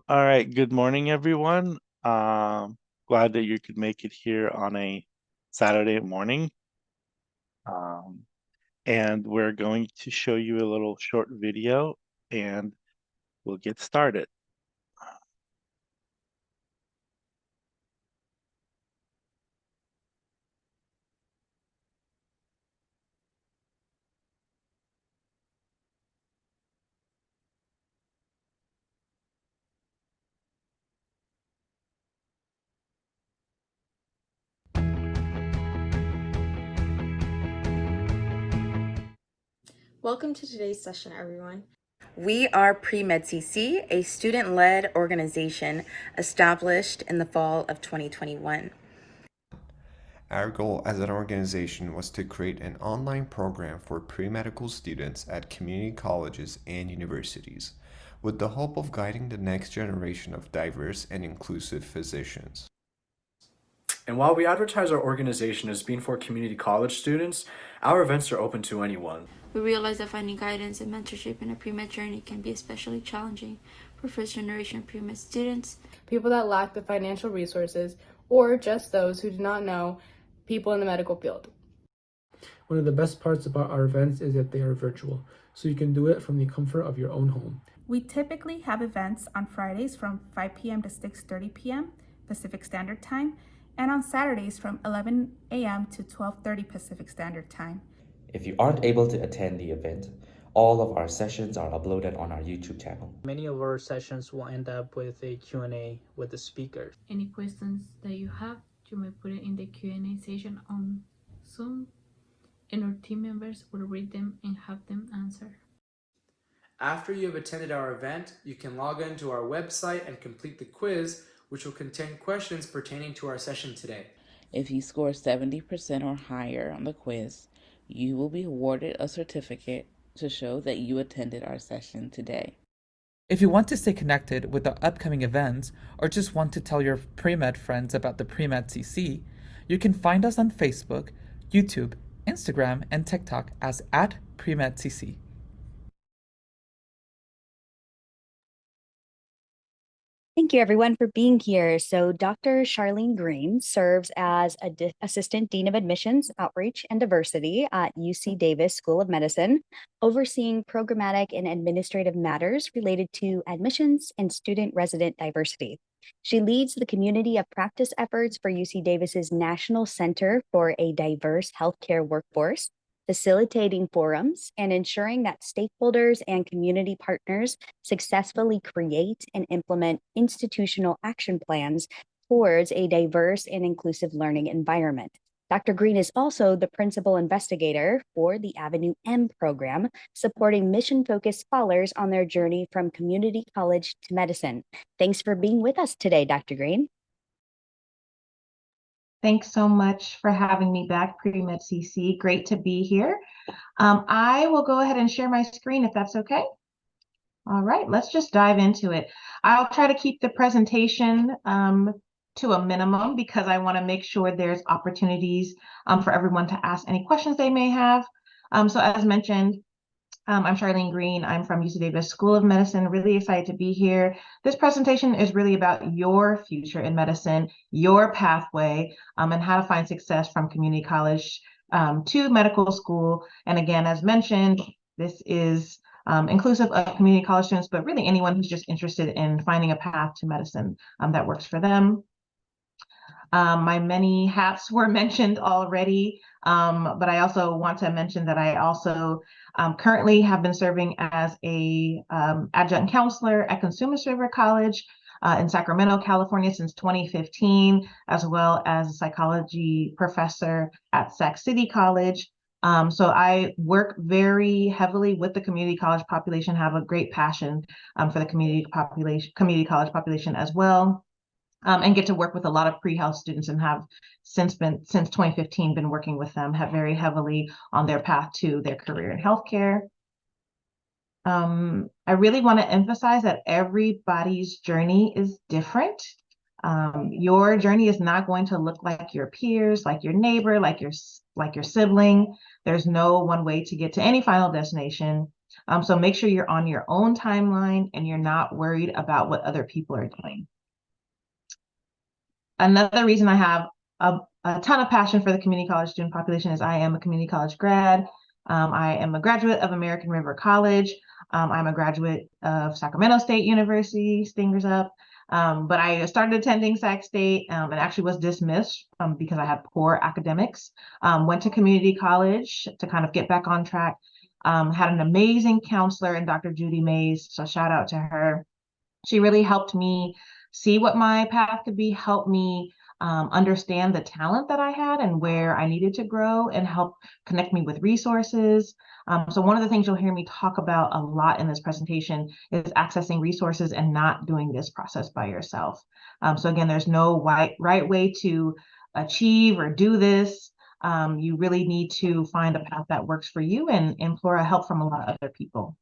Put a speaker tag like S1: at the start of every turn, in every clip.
S1: All right, good morning, everyone. Glad that you could make it here on a Saturday morning. Um, and we're going to show you a little short video and we'll get started.
S2: Welcome to today's session, everyone.
S3: We are PreMed CC, a student-led organization established in the fall of 2021.
S4: Our goal as an organization was to create an online program for pre-medical students at community colleges and universities, with the hope of guiding the next generation of diverse and inclusive physicians.
S5: And while we advertise our organization as being for community college students, our events are open to anyone.
S6: We realize that finding guidance and mentorship in a pre-med journey can be especially challenging for first-generation pre-med students,
S7: people that lack the financial resources, or just those who do not know people in the medical field.
S8: One of the best parts about our events is that they are virtual, so you can do it from the comfort of your own home.
S9: We typically have events on Fridays from 5 p.m. to 6:30 p.m. Pacific Standard Time, and on Saturdays from 11 a.m. to 12:30 Pacific Standard Time.
S10: If you aren't able to attend the event, all of our sessions are uploaded on our YouTube channel.
S11: Many of our sessions will end up with a Q&A with the speakers.
S12: Any questions that you have, you may put it in the Q&A session on Zoom, and our team members will read them and have them answer.
S5: After you have attended our event, you can log into our website and complete the quiz, which will contain questions pertaining to our session today.
S13: If you score 70% or higher on the quiz, you will be awarded a certificate to show that you attended our session today.
S14: If you want to stay connected with the upcoming events or just want to tell your pre-med friends about the PreMed CC, you can find us on Facebook, YouTube, Instagram, and TikTok as @PreMedCC.
S15: Thank you, everyone, for being here. So Dr. Charleen Green serves as Assistant Dean of Admissions, Outreach, and Diversity at UC Davis School of Medicine, overseeing programmatic and administrative matters related to admissions and student-resident diversity. She leads the community of practice efforts for UC Davis's National Center for a Diverse Healthcare Workforce, facilitating forums and ensuring that stakeholders and community partners successfully create and implement institutional action plans towards a diverse and inclusive learning environment. Dr. Green is also the principal investigator for the Avenue M program, supporting mission-focused scholars on their journey from community college to medicine. Thanks for being with us today, Dr. Green.
S16: Thanks so much for having me back, PreMed CC. Great to be here. I will go ahead and share my screen if that's okay. All right, let's just dive into it. I'll try to keep the presentation to a minimum because I want to make sure there's opportunities for everyone to ask any questions they may have. So as mentioned, I'm Charleen Green. I'm from UC Davis School of Medicine. Really excited to be here. This presentation is really about your future in medicine, your pathway, and how to find success from community college to medical school. And again, as mentioned, this is inclusive of community college students, but really anyone who's just interested in finding a path to medicine that works for them. My many hats were mentioned already, but I also want to mention that I also currently have been serving as a adjunct counselor at Consumers River College in Sacramento, California since 2015, as well as a psychology professor at Sac City College. So I work very heavily with the community college population, have a great passion for the community college population as well. And get to work with a lot of pre-health students and have since 2015 been working with them very heavily on their path to their career in healthcare. I really want to emphasize that everybody's journey is different. Your journey is not going to look like your peers, like your neighbor, like your sibling. There's no one way to get to any final destination. So make sure you're on your own timeline and you're not worried about what other people are doing. Another reason I have a ton of passion for the community college student population is I am a community college grad. I am a graduate of American River College. I'm a graduate of Sacramento State University, Stingers up. But I started attending Sac State and actually was dismissed because I had poor academics. Went to community college to kind of get back on track. Had an amazing counselor in Dr. Judy Mays, so shout out to her. She really helped me see what my path could be, help me understand the talent that I had and where I needed to grow, and help connect me with resources. So one of the things you'll hear me talk about a lot in this presentation is accessing resources and not doing this process by yourself. So again, there's no right way to achieve or do this. You really need to find a path that works for you and implore help from a lot of other people.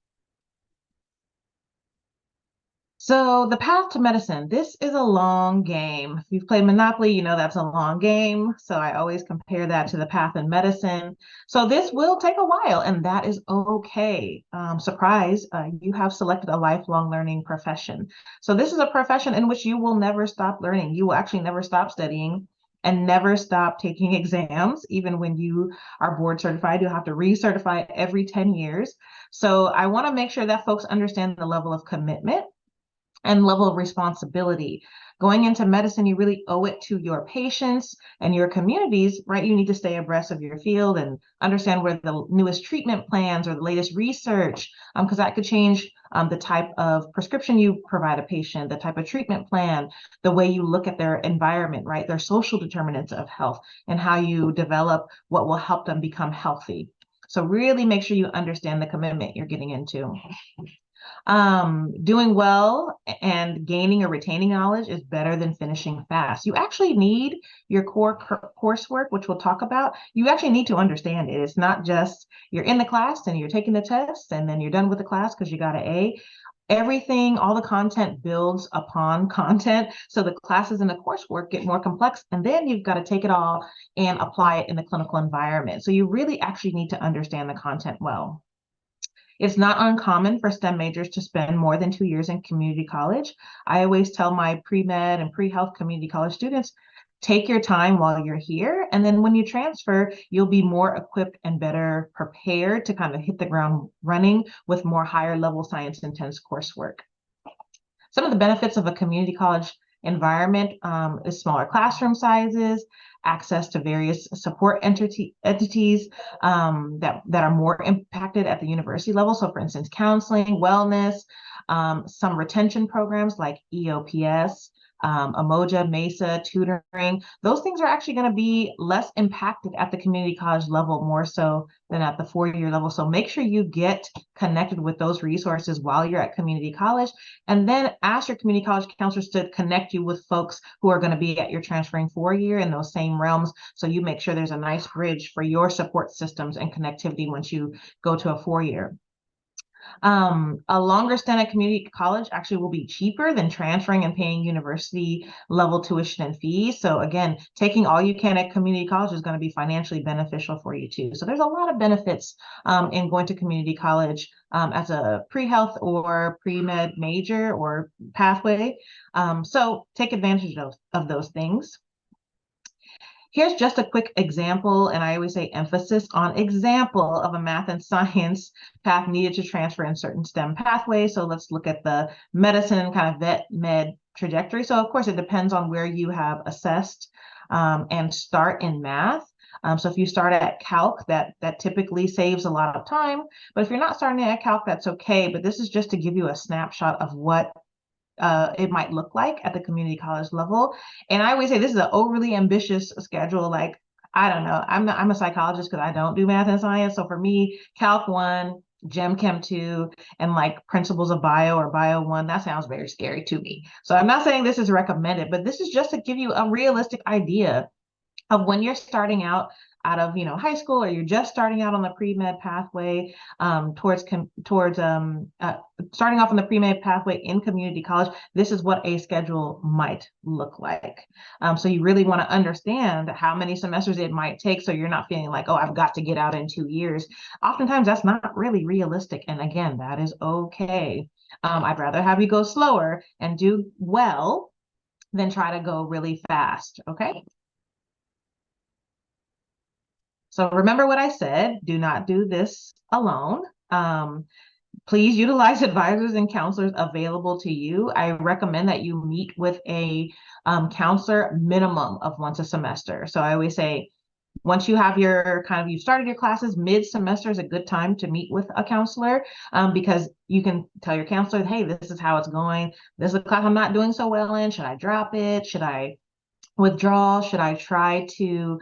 S16: So the path to medicine, this is a long game. If you've played Monopoly, you know that's a long game. So I always compare that to the path in medicine. So this will take a while, and that is okay. Surprise, you have selected a lifelong learning profession. So this is a profession in which you will never stop learning. You will actually never stop studying and never stop taking exams. Even when you are board certified, you'll have to recertify every 10 years. So I want to make sure that folks understand the level of commitment and level of responsibility. Going into medicine, you really owe it to your patients and your communities, right? You need to stay abreast of your field and understand where the newest treatment plans or the latest research, because that could change the type of prescription you provide a patient, the type of treatment plan, the way you look at their environment, right? Their social determinants of health, and how you develop what will help them become healthy. So really make sure you understand the commitment you're getting into. Doing well and gaining or retaining knowledge is better than finishing fast. You actually need your core coursework, which we'll talk about. You actually need to understand it. It's not just you're in the class and you're taking the test and then you're done with the class because you got an A. Everything, all the content builds upon content. So the classes and the coursework get more complex, and then you've got to take it all and apply it in the clinical environment. So you really actually need to understand the content well. It's not uncommon for STEM majors to spend more than 2 years in community college. I always tell my pre-med and pre-health community college students, take your time while you're here. And then when you transfer, you'll be more equipped and better prepared to kind of hit the ground running with more higher level science intense coursework. Some of the benefits of a community college environment is smaller classroom sizes, access to various support entities that are more impacted at the university level. So for instance, counseling, wellness, some retention programs like EOPS, Umoja, MESA, tutoring. Those things are actually going to be less impacted at the community college level, more so than at the 4-year level. So make sure you get connected with those resources while you're at community college, and then ask your community college counselors to connect you with folks who are going to be at your transferring 4-year in those same realms. So you make sure there's a nice bridge for your support systems and connectivity once you go to a 4-year. A longer stint at community college actually will be cheaper than transferring and paying university level tuition and fees. So again, taking all you can at community college is going to be financially beneficial for you too. So there's a lot of benefits in going to community college as a pre-health or pre-med major or pathway. So take advantage of those things. Here's just a quick example, and I always say emphasis on example, of a math and science path needed to transfer in certain STEM pathways. So let's look at the medicine kind of vet med trajectory. So of course, it depends on where you have assessed and start in math. So if you start at calc, that typically saves a lot of time. But if you're not starting at calc, that's okay. But this is just to give you a snapshot of what it might look like at the community college level. And I always say this is an overly ambitious schedule. Like, I don't know, I'm a psychologist because I don't do math and science. So for me, Calc 1, Gem Chem 2, and like Principles of Bio or Bio 1, that sounds very scary to me. So I'm not saying this is recommended, but this is just to give you a realistic idea of when you're starting out of high school, or you're just starting out on the pre-med pathway towards starting off on the pre-med pathway in community college. This is what a schedule might look like. So you really want to understand how many semesters it might take, so you're not feeling like, oh, I've got to get out in 2 years. Oftentimes that's not really realistic, and again, that is okay. I'd rather have you go slower and do well than try to go really fast. Okay. So remember what I said, do not do this alone. Please utilize advisors and counselors available to you. I recommend that you meet with a counselor minimum of once a semester. So I always say, once you have you've started your classes, mid-semester is a good time to meet with a counselor, because you can tell your counselor, hey, this is how it's going. This is a class I'm not doing so well in. Should I drop it? Should I withdraw? Should I try to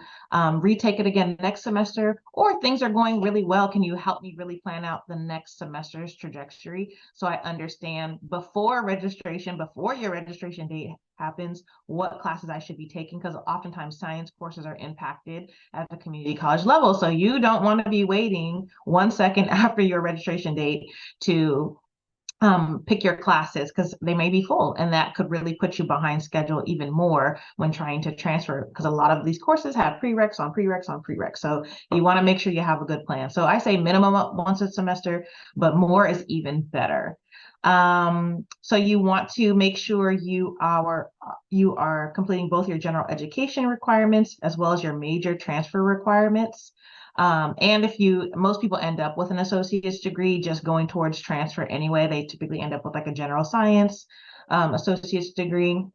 S16: retake it again next semester? Or things are going really well. Can you help me really plan out the next semester's trajectory, so I understand before your registration date happens, what classes I should be taking? Because oftentimes science courses are impacted at the community college level. So you don't want to be waiting 1 second after your registration date to pick your classes, because they may be full, and that could really put you behind schedule even more when trying to transfer, because a lot of these courses have prereqs on prereqs on prereqs. So you want to make sure you have a good plan. So I say minimum once a semester, but more is even better. So you want to make sure you are completing both your general education requirements as well as your major transfer requirements. And most people end up with an associate's degree just going towards transfer anyway. They typically end up with like a general science associate's degree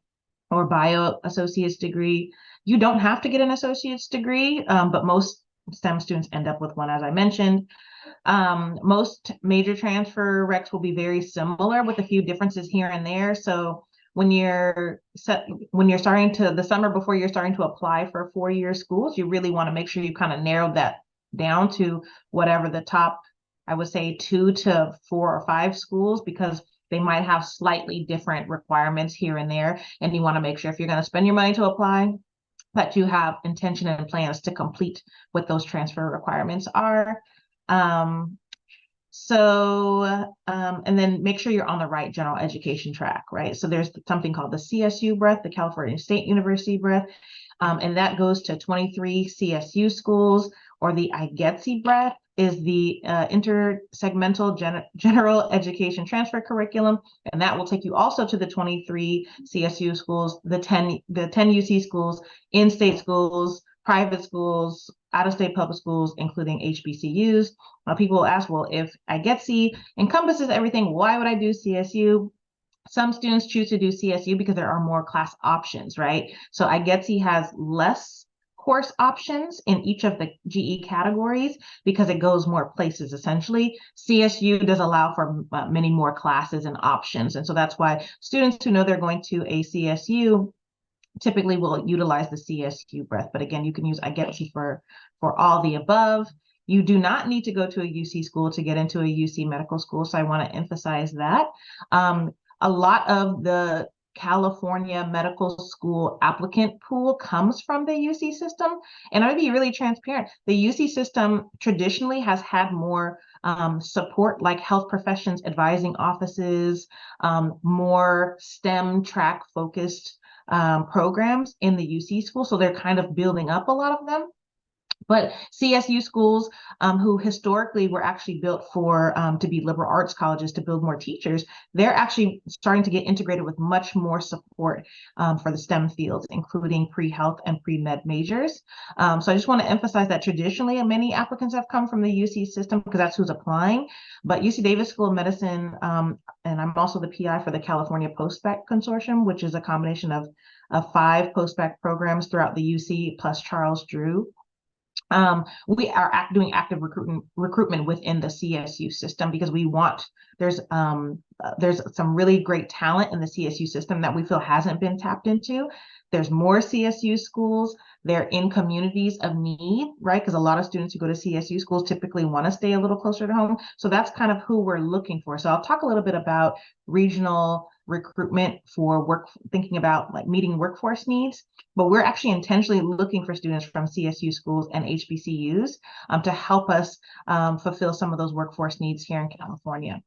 S16: or bio associate's degree. You don't have to get an associate's degree, but most STEM students end up with one, as I mentioned. Most major transfer recs will be very similar with a few differences here and there. So when you're starting to the summer before you're starting to apply for 4-year schools, you really want to make sure you kind of narrowed that down to whatever the top, I would say 2 to 4 or 5 schools, because they might have slightly different requirements here and there. And you want to make sure, if you're going to spend your money to apply, that you have intention and plans to complete what those transfer requirements are. And then make sure you're on the right general education track, right? So there's something called the CSU breadth, the California State University breadth, and that goes to 23 CSU schools, or the IGETC breadth is the intersegmental general education transfer curriculum, and that will take you also to the 23 CSU schools, the 10 UC schools, in-state schools, private schools, out-of-state public schools, including HBCUs. People will ask, well, if IGETC encompasses everything, why would I do CSU? Some students choose to do CSU because there are more class options, right? So IGETC has less course options in each of the GE categories because it goes more places, essentially. CSU does allow for many more classes and options. And so that's why students who know they're going to a CSU typically will utilize the CSU breadth. But again, you can use IGETC for all the above. You do not need to go to a UC school to get into a UC medical school. So I want to emphasize that. A lot of the California medical school applicant pool comes from the UC system. And I'm going to be really transparent. The UC system traditionally has had more support, like health professions advising offices, more STEM track focused programs in the UC school. So they're kind of building up a lot of them. But CSU schools, who historically were actually built for to be liberal arts colleges to build more teachers, they're actually starting to get integrated with much more support for the STEM fields, including pre-health and pre-med majors. So I just want to emphasize that traditionally many applicants have come from the UC system because that's who's applying. But UC Davis School of Medicine, and I'm also the PI for the California Postbac Consortium, which is a combination of 5 postbac programs throughout the UC plus Charles Drew. We are doing active recruitment within the CSU system because there's some really great talent in the CSU system that we feel hasn't been tapped into. There's more CSU schools they're in communities of need, right? Because a lot of students who go to CSU schools typically want to stay a little closer to home. So that's kind of who we're looking for. So I'll talk a little bit about regional recruitment for work, thinking about like meeting workforce needs, but we're actually intentionally looking for students from CSU schools and HBCUs to help us fulfill some of those workforce needs here in California.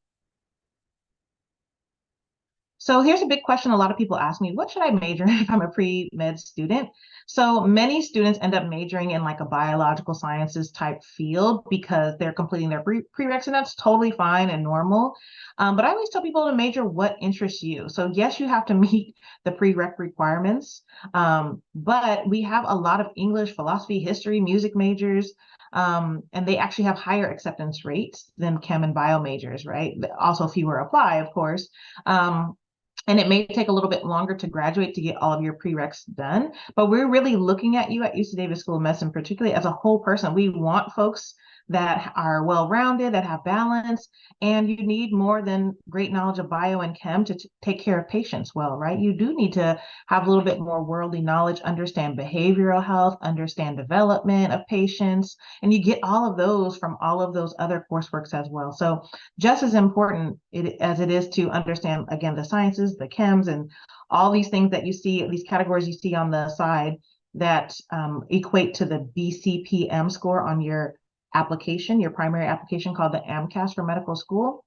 S16: So here's a big question a lot of people ask me, what should I major in if I'm a pre-med student? So many students end up majoring in like a biological sciences type field because they're completing their prereqs, and that's totally fine and normal. But I always tell people to major what interests you. So yes, you have to meet the prereq requirements, but we have a lot of English, philosophy, history, music majors, and they actually have higher acceptance rates than chem and bio majors, right? Also fewer apply, of course. And it may take a little bit longer to graduate to get all of your prereqs done, but we're really looking at you at UC Davis School of Medicine, particularly as a whole person. We want folks that are well-rounded, that have balance, and you need more than great knowledge of bio and chem to take care of patients well, right? You do need to have a little bit more worldly knowledge, understand behavioral health, understand development of patients, and you get all of those from all of those other courseworks as well. So just as important as it is to understand, again, the sciences, the chems, and all these things that you see, these categories you see on the side that equate to the BCPM score on your application, your primary application called the AMCAS for medical school,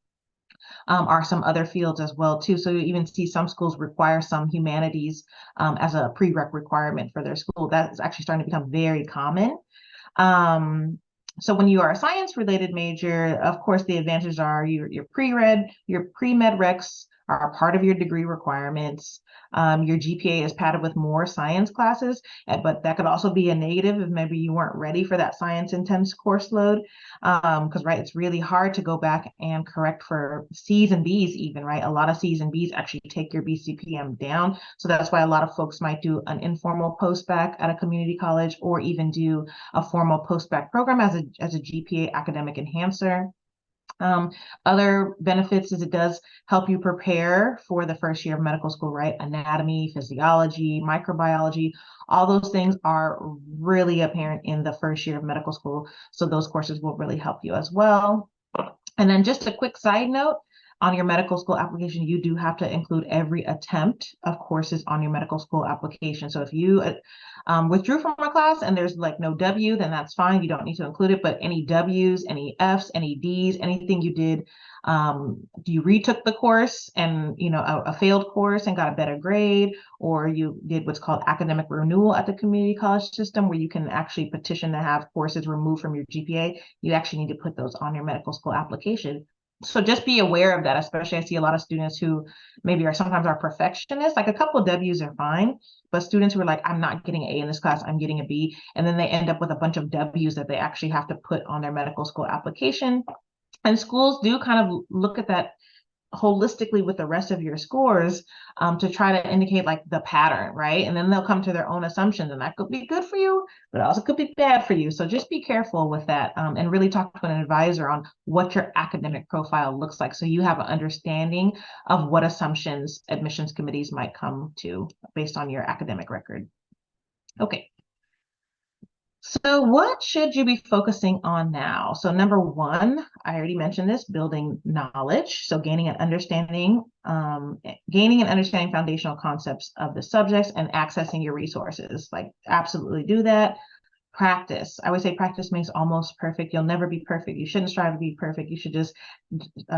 S16: are some other fields as well too. So you even see some schools require some humanities as a prereq requirement for their school. That is actually starting to become very common. So when you are a science-related major, of course, the advantages are your pre-med recs are a part of your degree requirements. Your GPA is padded with more science classes, but that could also be a negative if maybe you weren't ready for that science intense course load. Because right, it's really hard to go back and correct for C's and B's even, right? A lot of C's and B's actually take your BCPM down. So that's why a lot of folks might do an informal post-bac at a community college or even do a formal post-bac program as a GPA academic enhancer. Other benefits is it does help you prepare for the first year of medical school, right? Anatomy, physiology, microbiology, all those things are really apparent in the first year of medical school. So those courses will really help you as well. And then just a quick side note, on your medical school application, you do have to include every attempt of courses on your medical school application. So if you withdrew from a class and there's like no W, then that's fine. You don't need to include it, but any Ws, any Fs, any Ds, anything you did, you retook the course and, you know, a failed course and got a better grade, or you did what's called academic renewal at the community college system, where you can actually petition to have courses removed from your GPA. You actually need to put those on your medical school application. So just be aware of that, especially I see a lot of students who maybe sometimes are perfectionists. Like a couple of W's are fine, but students who are like, I'm not getting an A in this class, I'm getting a B. And then they end up with a bunch of W's that they actually have to put on their medical school application. And schools do kind of look at that holistically with the rest of your scores to try to indicate like the pattern, right? And then they'll come to their own assumptions, and that could be good for you, but also could be bad for you. So just be careful with that and really talk to an advisor on what your academic profile looks like, so you have an understanding of what assumptions admissions committees might come to based on your academic record. Okay. So what should you be focusing on now? So number one, I already mentioned this, building knowledge. So gaining and understanding foundational concepts of the subjects and accessing your resources. Like absolutely do that. Practice. I would say practice makes almost perfect. You'll never be perfect. You shouldn't strive to be perfect. You should just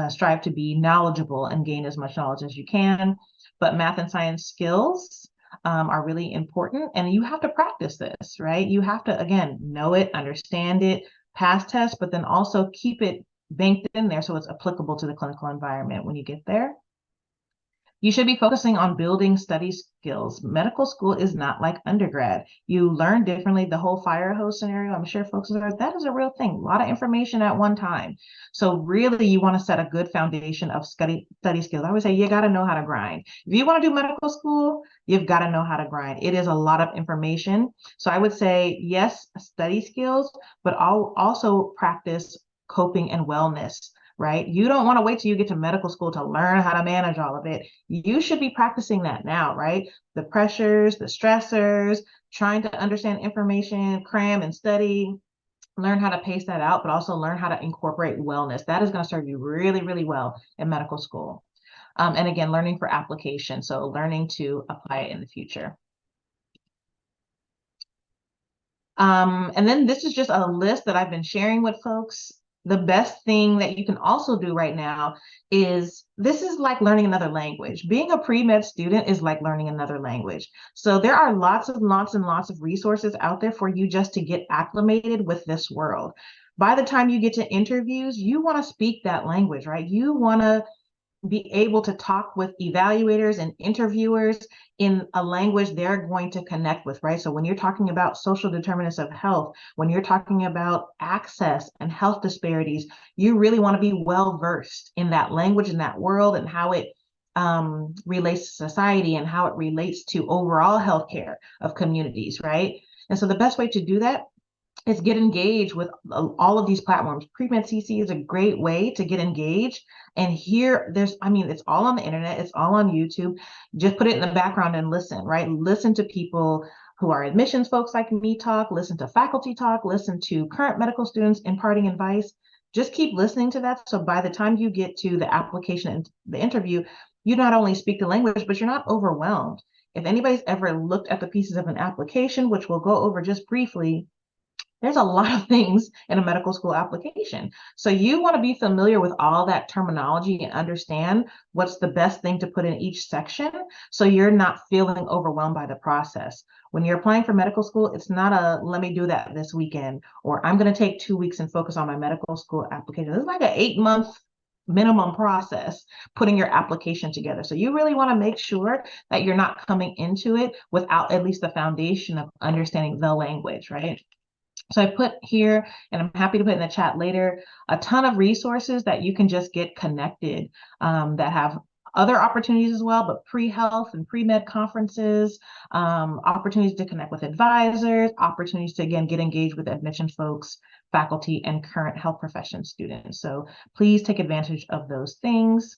S16: strive to be knowledgeable and gain as much knowledge as you can. But math and science skills are really important, and you have to practice this, right? You have to, again, know it, understand it, pass tests, but then also keep it banked in there so it's applicable to the clinical environment when you get there. You should be focusing on building study skills. Medical school is not like undergrad. You learn differently. The whole fire hose scenario, I'm sure folks are, that is a real thing. A lot of information at one time. So really you want to set a good foundation of study skills. I would say you got to know how to grind. If you want to do medical school, you've got to know how to grind. It is a lot of information. So I would say, yes, study skills, but I'll also practice coping and wellness. Right? You don't want to wait till you get to medical school to learn how to manage all of it. You should be practicing that now, right? The pressures, the stressors, trying to understand information, cram and study, learn how to pace that out, but also learn how to incorporate wellness. That is going to serve you really, really well in medical school. And again, learning for application. So learning to apply it in the future. And then this is just a list that I've been sharing with folks. The best thing that you can also do right now is, this is like learning another language. Being a pre-med student is like learning another language. So there are lots and lots of resources out there for you just to get acclimated with this world. By the time you get to interviews, you want to speak that language, right? You want to be able to talk with evaluators and interviewers in a language they're going to connect with, right? So when you're talking about social determinants of health, when you're talking about access and health disparities, you really want to be well versed in that language, in that world, and how it relates to society and how it relates to overall healthcare of communities, right? And so the best way to do that is get engaged with all of these platforms. PreMed CC is a great way to get engaged. And here, it's all on the internet. It's all on YouTube. Just put it in the background and listen, right? Listen to people who are admissions folks like me talk, listen to faculty talk, listen to current medical students imparting advice. Just keep listening to that. So by the time you get to the application and the interview, you not only speak the language, but you're not overwhelmed. If anybody's ever looked at the pieces of an application, which we'll go over just briefly, there's a lot of things in a medical school application. So you want to be familiar with all that terminology and understand what's the best thing to put in each section, so you're not feeling overwhelmed by the process. When you're applying for medical school, it's not a, let me do that this weekend, or I'm going to take 2 weeks and focus on my medical school application. It's like an 8-month minimum process putting your application together. So you really want to make sure that you're not coming into it without at least the foundation of understanding the language, right? So I put here, and I'm happy to put in the chat later, a ton of resources that you can just get connected, that have other opportunities as well, but pre-health and pre-med conferences, opportunities to connect with advisors, opportunities to, again, get engaged with admission folks, faculty, and current health profession students. So please take advantage of those things.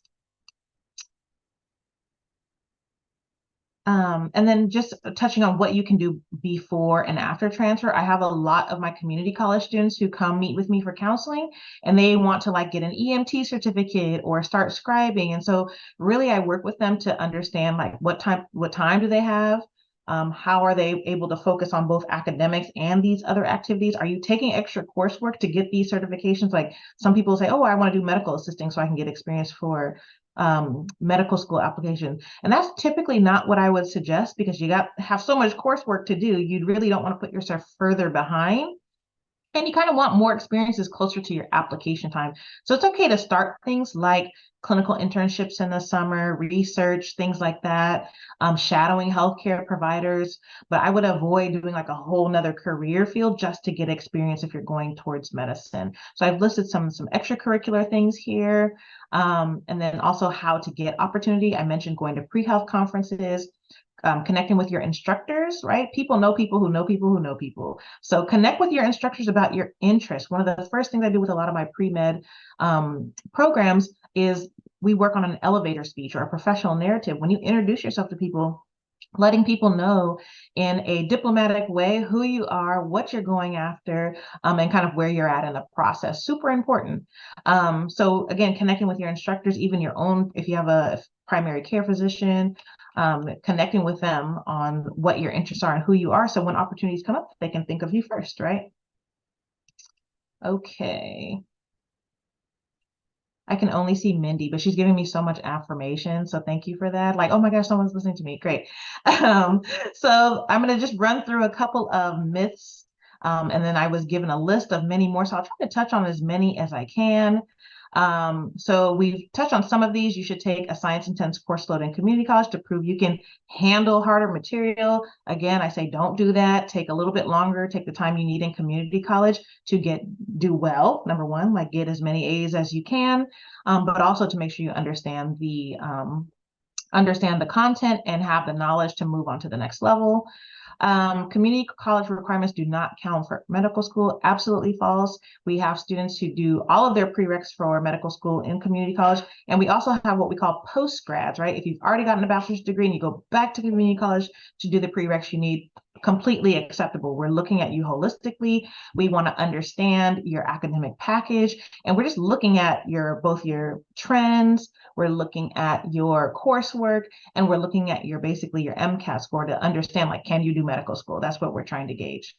S16: And then just touching on what you can do before and after transfer. I have a lot of my community college students who come meet with me for counseling, and they want to like get an EMT certificate or start scribing. And so really I work with them to understand like what time do they have? How are they able to focus on both academics and these other activities? Are you taking extra coursework to get these certifications? Like some people say, oh, I want to do medical assisting so I can get experience for medical school application. And that's typically not what I would suggest, because you have so much coursework to do. You really don't want to put yourself further behind. And you kind of want more experiences closer to your application time. So it's okay to start things like clinical internships in the summer, research, things like that, shadowing healthcare providers. But I would avoid doing like a whole nother career field just to get experience if you're going towards medicine. So I've listed some extracurricular things here, and then also how to get opportunity. I mentioned going to pre-health conferences, connecting with your instructors, right? People know people who know people who know people. So connect with your instructors about your interests. One of the first things I do with a lot of my pre-med programs is we work on an elevator speech or a professional narrative. When you introduce yourself to people, letting people know in a diplomatic way who you are, what you're going after, and kind of where you're at in the process. Super important. So again, connecting with your instructors, even your own, if you have a primary care physician, connecting with them on what your interests are and who you are. So when opportunities come up, they can think of you first, right? Okay. I can only see Mindy, but she's giving me so much affirmation. So thank you for that. Like, oh my gosh, someone's listening to me. Great. So I'm going to just run through a couple of myths. And then I was given a list of many more. So I'll try to touch on as many as I can. So we've touched on some of these. You should take a science intense course load in community college to prove you can handle harder material. Again, I say don't do that. Take a little bit longer. Take the time you need in community college to do well. Number one, like get as many A's as you can, but also to make sure you understand the content and have the knowledge to move on to the next level. Community college requirements do not count for medical school. Absolutely false. We have students who do all of their prereqs for medical school in community college. And we also have what we call post-grads, right? If you've already gotten a bachelor's degree and you go back to community college to do the prereqs you need, completely acceptable. We're looking at you holistically. We want to understand your academic package, and we're just looking at both your trends, we're looking at your coursework, and we're looking at basically your MCAT score to understand, like, can you do medical school? That's what we're trying to gauge.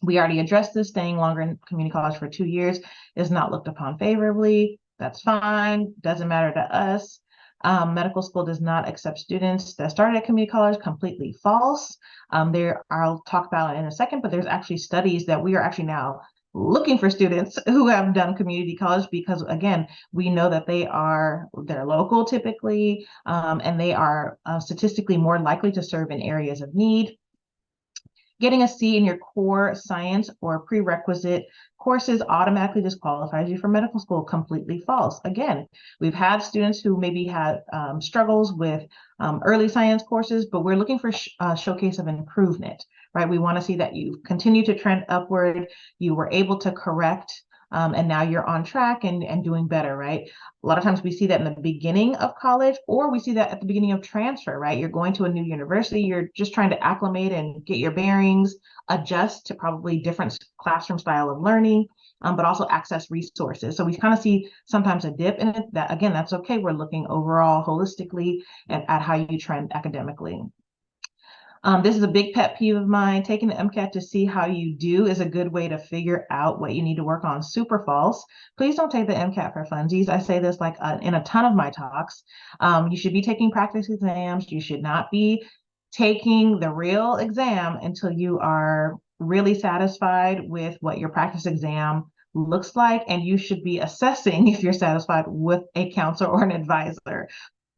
S16: We already addressed this. Staying longer in community college for 2 years is not looked upon favorably. That's fine. Doesn't matter to us. Medical school does not accept students that started at community college. Completely false. I'll talk about it in a second, but there's actually studies that we are actually now looking for students who have done community college, because again, we know that they're local typically, and they are statistically more likely to serve in areas of need. Getting a C in your core science or prerequisite courses automatically disqualifies you for medical school. Completely false. Again, we've had students who maybe had struggles with early science courses, but we're looking for a showcase of improvement, right? We want to see that you continue to trend upward, you were able to correct, and now you're on track and doing better, right? A lot of times we see that in the beginning of college, or we see that at the beginning of transfer, right? You're going to a new university, you're just trying to acclimate and get your bearings, adjust to probably different classroom style of learning, but also access resources. So we kind of see sometimes a dip in it. That, again, that's okay. We're looking overall holistically at how you trend academically. This is a big pet peeve of mine. Taking the MCAT to see how you do is a good way to figure out what you need to work on. Super false. Please don't take the MCAT for funsies. I say this like in a ton of my talks. You should be taking practice exams. You should not be taking the real exam until you are really satisfied with what your practice exam looks like, and you should be assessing if you're satisfied with a counselor or an advisor.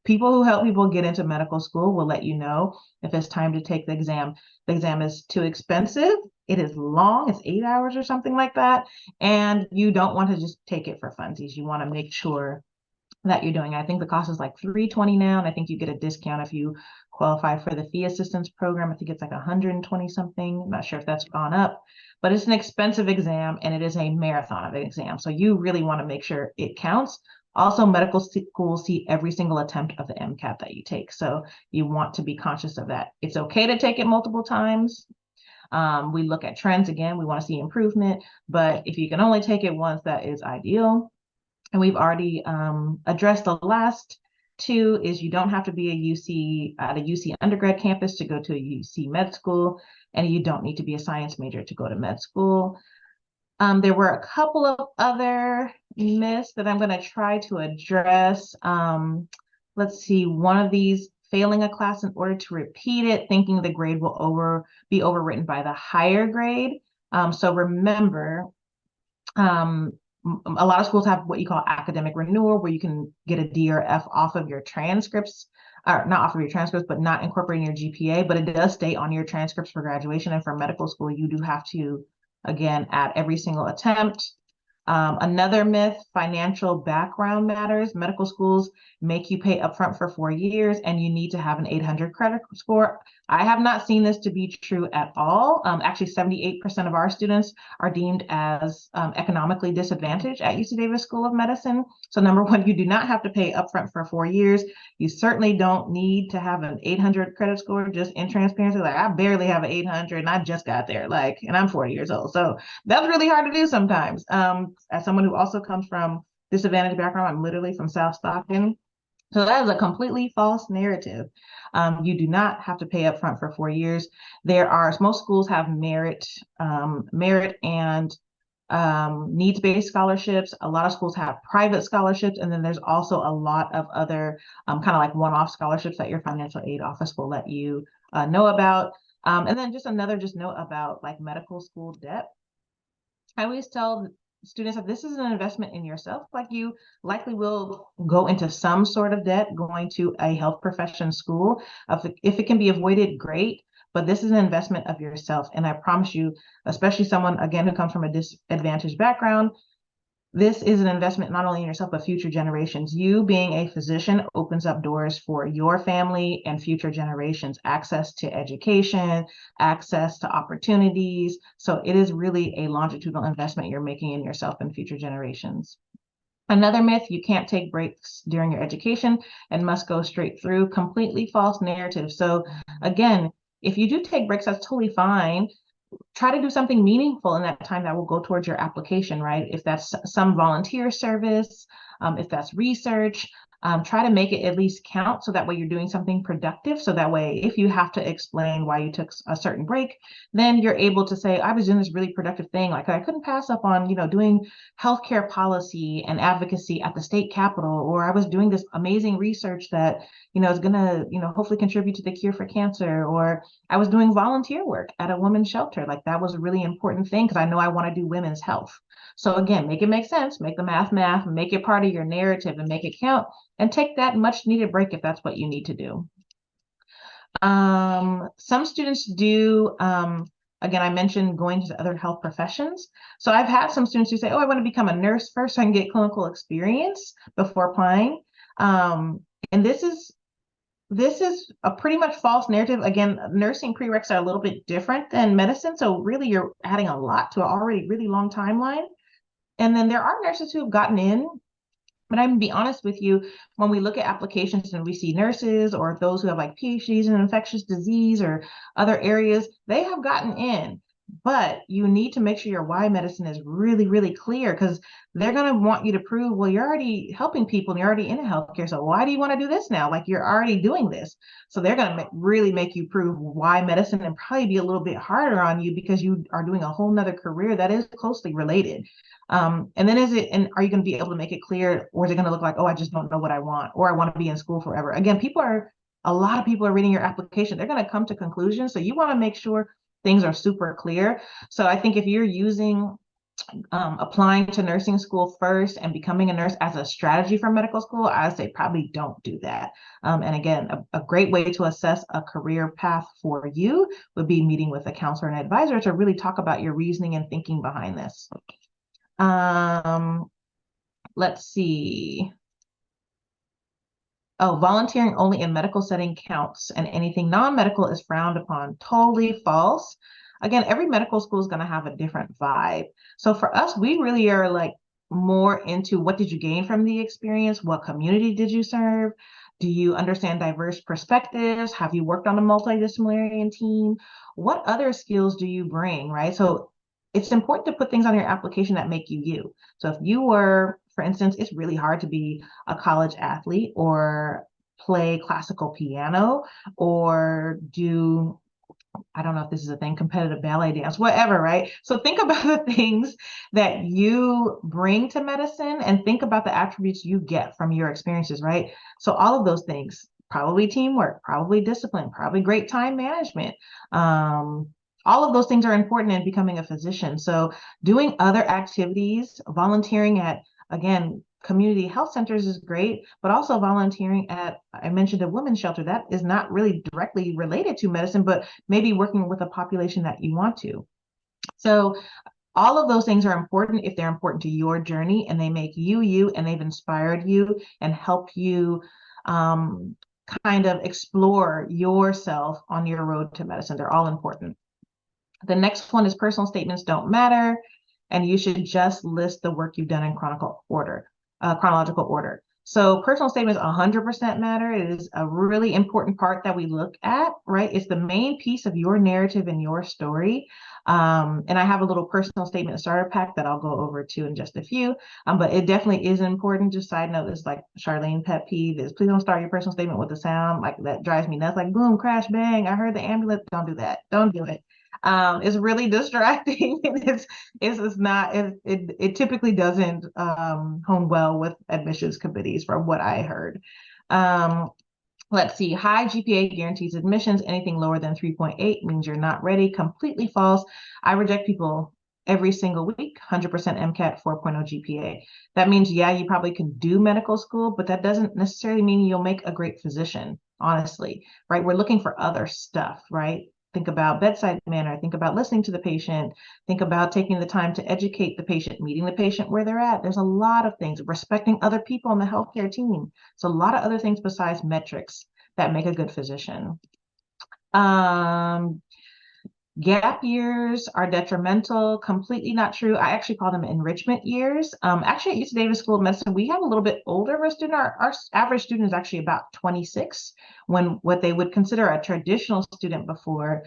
S16: People who help people get into medical school will let you know if it's time to take the exam. The exam is too expensive. It is long. It's 8 hours or something like that. And you don't want to just take it for funsies. You want to make sure that you're doing. I think the cost is like $320 now, and I think you get a discount if you qualify for the fee assistance program. I think it's like 120 something. I'm not sure if that's gone up, but it's an expensive exam, and it is a marathon of an exam. So you really want to make sure it counts. Also, medical schools see every single attempt of the MCAT that you take. So you want to be conscious of that. It's okay to take it multiple times. We look at trends again. We want to see improvement, but if you can only take it once, that is ideal. And we've already addressed the last two. Is you don't have to be at a UC undergrad campus to go to a UC med school, and you don't need to be a science major to go to med school. There were a couple of other myths that I'm going to try to address. Let's see, one of these, failing a class in order to repeat it, thinking the grade will be overwritten by the higher grade. So remember, a lot of schools have what you call academic renewal, where you can get a D or F off of your transcripts, or not off of your transcripts, but not incorporating your GPA, but it does stay on your transcripts for graduation. And for medical school, you do have to, again, add every single attempt. Another myth, financial background matters. Medical schools make you pay upfront for 4 years, and you need to have an 800 credit score. I have not seen this to be true at all. Actually, 78% of our students are deemed as economically disadvantaged at UC Davis School of Medicine. So number one, you do not have to pay upfront for 4 years. You certainly don't need to have an 800 credit score. Just in transparency, like, I barely have an 800 and I just got there, and I'm 40 years old. So that's really hard to do sometimes. As someone who also comes from disadvantaged background, I'm literally from South Stockton. So that is a completely false narrative. You do not have to pay upfront for 4 years. Most schools have merit and needs-based scholarships. A lot of schools have private scholarships, and then there's also a lot of other kind of like one-off scholarships that your financial aid office will let you know about. And then just note about like medical school debt. I always tell students that this is an investment in yourself. Like, you likely will go into some sort of debt going to a health profession school. If it can be avoided, great, but this is an investment of yourself. And I promise you, especially someone, again, who comes from a disadvantaged background, this is an investment not only in yourself, but future generations. You being a physician opens up doors for your family and future generations, access to education, access to opportunities. So it is really a longitudinal investment you're making in yourself and future generations. Another myth, you can't take breaks during your education and must go straight through. Completely false narrative. So again, if you do take breaks, that's totally fine. Try to do something meaningful in that time that will go towards your application, right? If that's some volunteer service, if that's research, try to make it at least count so that way you're doing something productive. So that way, if you have to explain why you took a certain break, then you're able to say, I was doing this really productive thing. Like I couldn't pass up on, doing healthcare policy and advocacy at the state capitol, or I was doing this amazing research that, is gonna, hopefully contribute to the cure for cancer, or I was doing volunteer work at a women's shelter. Like that was a really important thing because I know I want to do women's health. So again, make it make sense, make the math, make it part of your narrative and make it count, and take that much needed break if that's what you need to do. Some students do, again, I mentioned going to other health professions. So I've had some students who say, oh, I want to become a nurse first so I can get clinical experience before applying. And this is a pretty much false narrative. Again, nursing prereqs are a little bit different than medicine. So really you're adding a lot to an already really long timeline. And then there are nurses who have gotten in, but I'm gonna be honest with you, when we look at applications and we see nurses or those who have like PhDs in infectious disease or other areas, they have gotten in. But you need to make sure your why medicine is really, really clear, because they're going to want you to prove, well, you're already helping people and you're already in healthcare. So why do you want to do this now? Like you're already doing this. So they're going to really make you prove why medicine, and probably be a little bit harder on you because you are doing a whole nother career that is closely related. And then are you going to be able to make it clear, or is it going to look like, oh, I just don't know what I want, or I want to be in school forever? Again, a lot of people are reading your application. They're going to come to conclusions. So you want to make sure things are super clear. So I think if you're using applying to nursing school first and becoming a nurse as a strategy for medical school, I say probably don't do that. And again, a great way to assess a career path for you would be meeting with a counselor and advisor to really talk about your reasoning and thinking behind this. Let's see. Oh, volunteering only in medical setting counts, and anything non-medical is frowned upon. Totally false. Again, every medical school is going to have a different vibe. So for us, we really are like more into what did you gain from the experience? What community did you serve? Do you understand diverse perspectives? Have you worked on a multidisciplinary team? What other skills do you bring, right? So it's important to put things on your application that make you you. So if you were, for instance, it's really hard to be a college athlete or play classical piano or do, I don't know if this is a thing, competitive ballet dance, whatever, right? So think about the things that you bring to medicine and think about the attributes you get from your experiences, right? So all of those things, probably teamwork, probably discipline, probably great time management. All of those things are important in becoming a physician. So doing other activities, volunteering at, again, community health centers is great, but also volunteering at, I mentioned a women's shelter, that is not really directly related to medicine, but maybe working with a population that you want to. So all of those things are important if they're important to your journey and they make you you, and they've inspired you and help you kind of explore yourself on your road to medicine. They're all important. The next one is personal statements don't matter, and you should just list the work you've done in chronological order. So personal statements 100% matter. It is a really important part that we look at, right? It's the main piece of your narrative and your story. And I have a little personal statement starter pack that I'll go over to in just a few, but it definitely is important. Just side note, is like Charleen pet peeve is please don't start your personal statement with a sound like that drives me nuts, like boom, crash, bang, I heard the ambulance. Don't do that. Don't do it. It's really distracting. It typically doesn't hone well with admissions committees from what I heard. Let's see, high GPA guarantees admissions. Anything lower than 3.8 means you're not ready. Completely false. I reject people every single week, 100% MCAT, 4.0 GPA. That means, yeah, you probably can do medical school, but that doesn't necessarily mean you'll make a great physician, honestly, right? We're looking for other stuff, right? Think about bedside manner, think about listening to the patient, think about taking the time to educate the patient, meeting the patient where they're at. There's a lot of things, respecting other people on the healthcare team. So a lot of other things besides metrics that make a good physician. Gap years are detrimental, completely not true. I actually call them enrichment years. Actually, at UC Davis School of Medicine, we have a little bit older of a student. Our average student is actually about 26, when what they would consider a traditional student before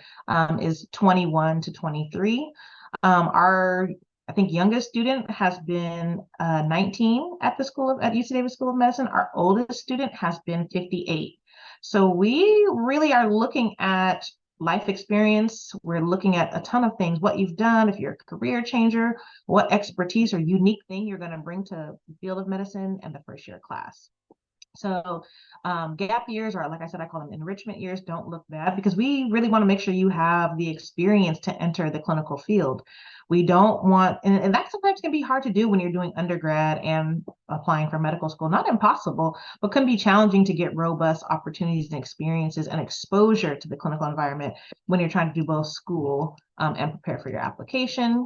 S16: is 21 to 23. Our, I think, youngest student has been 19 at UC Davis School of Medicine. Our oldest student has been 58. So we really are looking at life experience. We're looking at a ton of things, what you've done, if you're a career changer, what expertise or unique thing you're going to bring to the field of medicine and the first year class. So gap years, or like I said, I call them enrichment years, don't look bad, because we really want to make sure you have the experience to enter the clinical field. We don't want, and that sometimes can be hard to do when you're doing undergrad and applying for medical school. Not impossible, but can be challenging to get robust opportunities and experiences and exposure to the clinical environment when you're trying to do both school and prepare for your application.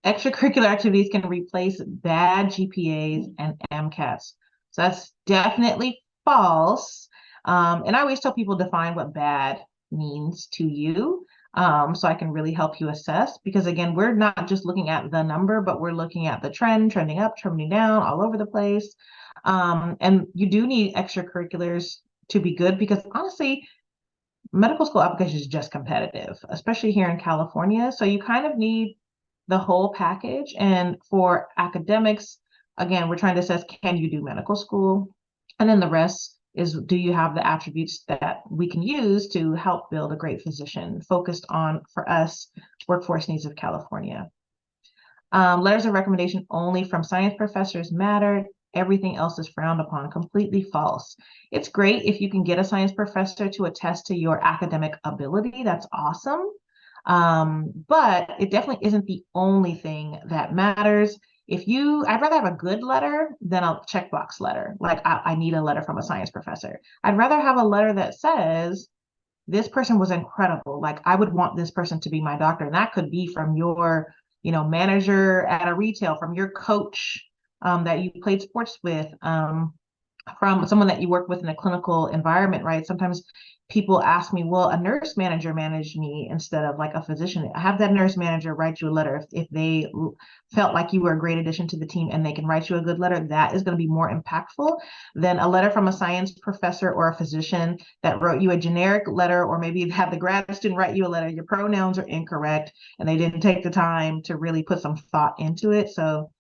S16: Extracurricular activities can replace bad GPAs and MCATs. So that's definitely false. And I always tell people define what bad means to you, so I can really help you assess. Because again, we're not just looking at the number, but we're looking at the trend, trending up, trending down, all over the place. And you do need extracurriculars to be good, because honestly, medical school application is just competitive, especially here in California. So you kind of need the whole package. And for academics, again, we're trying to assess, can you do medical school? And then the rest is, do you have the attributes that we can use to help build a great physician focused on, for us, workforce needs of California. Letters of recommendation only from science professors matter. Everything else is frowned upon. Completely false. It's great if you can get a science professor to attest to your academic ability. That's awesome. But it definitely isn't the only thing that matters. I'd rather have a good letter than a checkbox letter. Like, I need a letter from a science professor. I'd rather have a letter that says, this person was incredible. Like, I would want this person to be my doctor. And that could be from your, manager at a retail, from your coach that you played sports with, from someone that you work with in a clinical environment, right? Sometimes people ask me, well, a nurse manager managed me instead of like a physician. I have that nurse manager write you a letter if they felt like you were a great addition to the team, and they can write you a good letter. That is going to be more impactful than a letter from a science professor or a physician that wrote you a generic letter, or maybe have the grad student write you a letter. Your pronouns are incorrect and they didn't take the time to really put some thought into it. So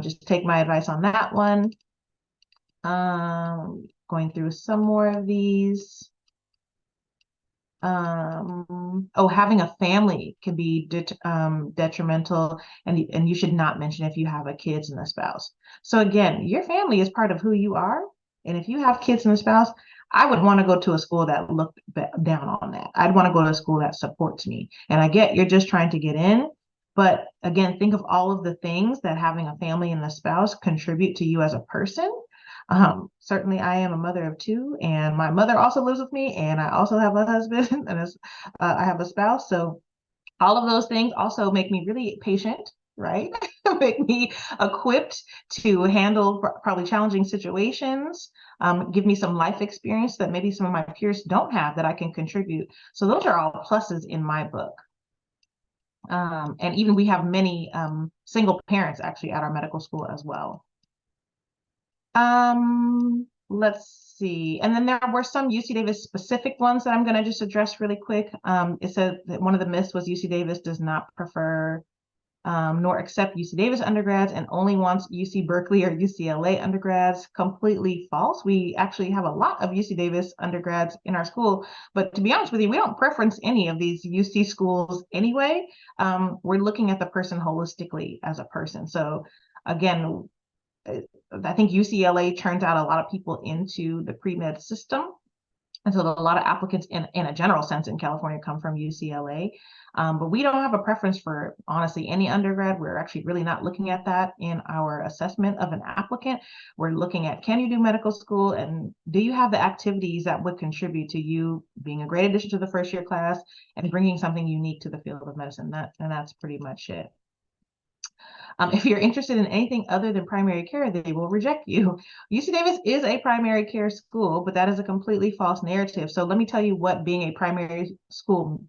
S16: just take my advice on that one. Going through some more of these. Having a family can be detrimental, and you should not mention if you have a kids and a spouse. So again, your family is part of who you are, and if you have kids and a spouse, I would want to go to a school that looked down on that. I'd want to go to a school that supports me. And I get you're just trying to get in, but again, think of all of the things that having a family and a spouse contribute to you as a person. Certainly I am a mother of two, and my mother also lives with me, and I also have a husband, and I have a spouse. So all of those things also make me really patient, right? Make me equipped to handle probably challenging situations, give me some life experience that maybe some of my peers don't have that I can contribute. So those are all pluses in my book. And even we have many single parents actually at our medical school as well. Let's see. And then there were some UC Davis specific ones that I'm going to just address really quick. It said that one of the myths was UC Davis does not prefer nor accept UC Davis undergrads and only wants UC Berkeley or UCLA undergrads. Completely false. We actually have a lot of UC Davis undergrads in our school, but to be honest with you, we don't preference any of these UC schools anyway. We're looking at the person holistically as a person. So again, I think UCLA turns out a lot of people into the pre-med system. And so a lot of applicants in a general sense in California come from UCLA. But we don't have a preference for, honestly, any undergrad. We're actually really not looking at that in our assessment of an applicant. We're looking at, can you do medical school? And do you have the activities that would contribute to you being a great addition to the first year class and bringing something unique to the field of medicine? And that's pretty much it. If you're interested in anything other than primary care, they will reject you. UC Davis is a primary care school, but that is a completely false narrative. So let me tell you what being a primary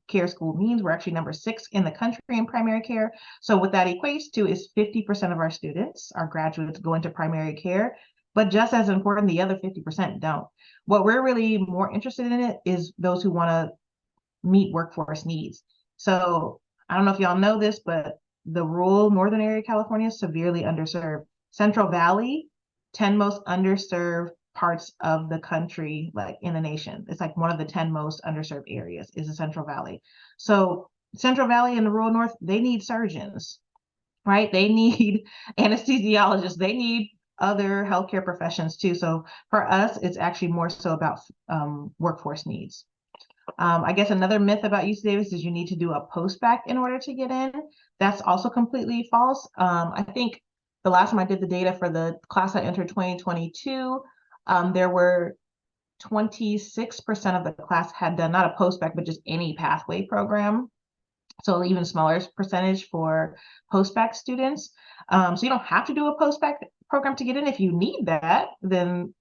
S16: care school means. We're actually number 6 in the country in primary care. So what that equates to is 50% of our students, our graduates, go into primary care. But just as important, the other 50% don't. What we're really more interested in it is those who want to meet workforce needs. So I don't know if y'all know this, but the rural northern area of California is severely underserved. Central Valley, 10 most underserved parts of the country, like in the nation. It's like one of the 10 most underserved areas is the Central Valley. So Central Valley and the rural north, they need surgeons, right? They need anesthesiologists. They need other healthcare professions too. So for us, it's actually more so about workforce needs. I guess another myth about UC Davis is you need to do a post-bac in order to get in. That's also completely false. I think the last time I did the data for the class I entered 2022, there were 26% of the class had done not a post-bac, but just any pathway program. So even smaller percentage for post-bac students. So you don't have to do a post-bac program to get in. If you need that, then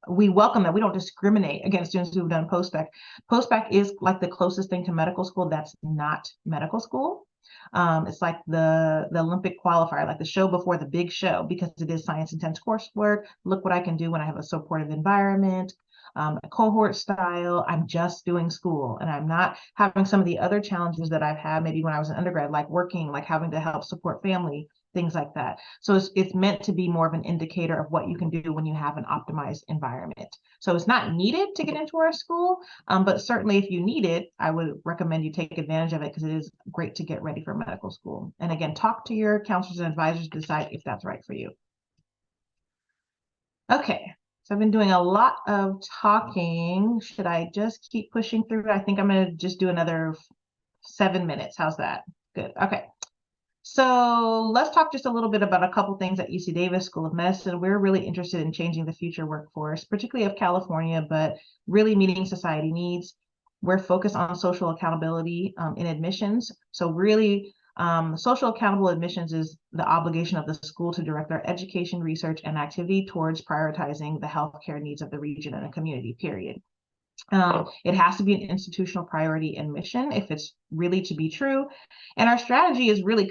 S16: we welcome that. We don't discriminate against students who've done post-bac. Post-bac is like the closest thing to medical school that's not medical school. It's like the Olympic qualifier, like the show before the big show, because it is science intense coursework. Look what I can do when I have a supportive environment. A cohort style, I'm just doing school and I'm not having some of the other challenges that I've had maybe when I was an undergrad, like working, like having to help support family, things like that. So it's meant to be more of an indicator of what you can do when you have an optimized environment. So it's not needed to get into our school, but certainly if you need it, I would recommend you take advantage of it because it is great to get ready for medical school. And again, talk to your counselors and advisors to decide if that's right for you. Okay. So I've been doing a lot of talking. Should I just keep pushing through? I think I'm going to just do another 7 minutes. How's that? Good. Okay. So let's talk just a little bit about a couple things at UC Davis School of Medicine. We're really interested in changing the future workforce, particularly of California, but really meeting society needs. We're focused on social accountability in admissions. So really, social accountable admissions is the obligation of the school to direct their education, research, and activity towards prioritizing the healthcare needs of the region and the community, period. It has to be an institutional priority and mission if it's really to be true. And our strategy is really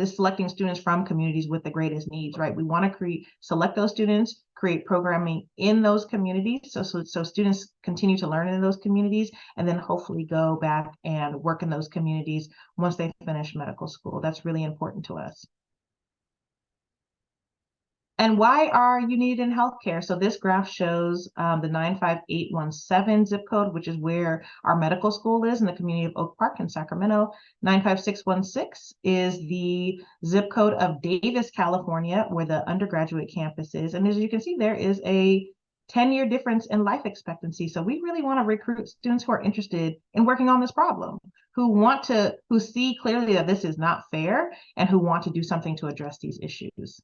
S16: selecting students from communities with the greatest needs, right? We want to select those students, create programming in those communities so students continue to learn in those communities, and then hopefully go back and work in those communities once they finish medical school. That's really important to us. And why are you needed in healthcare? So this graph shows the 95817 zip code, which is where our medical school is in the community of Oak Park in Sacramento. 95616 is the zip code of Davis, California, where the undergraduate campus is. And as you can see, there is a 10-year difference in life expectancy. So we really want to recruit students who are interested in working on this problem, who see clearly that this is not fair and who want to do something to address these issues.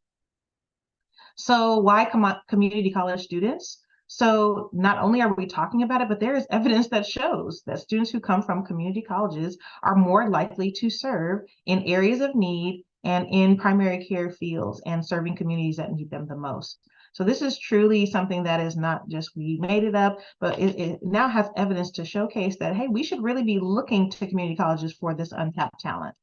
S16: So why community college students? So not only are we talking about it, but there is evidence that shows that students who come from community colleges are more likely to serve in areas of need and in primary care fields and serving communities that need them the most. So this is truly something that is not just we made it up, but it now has evidence to showcase that, hey, we should really be looking to community colleges for this untapped talent.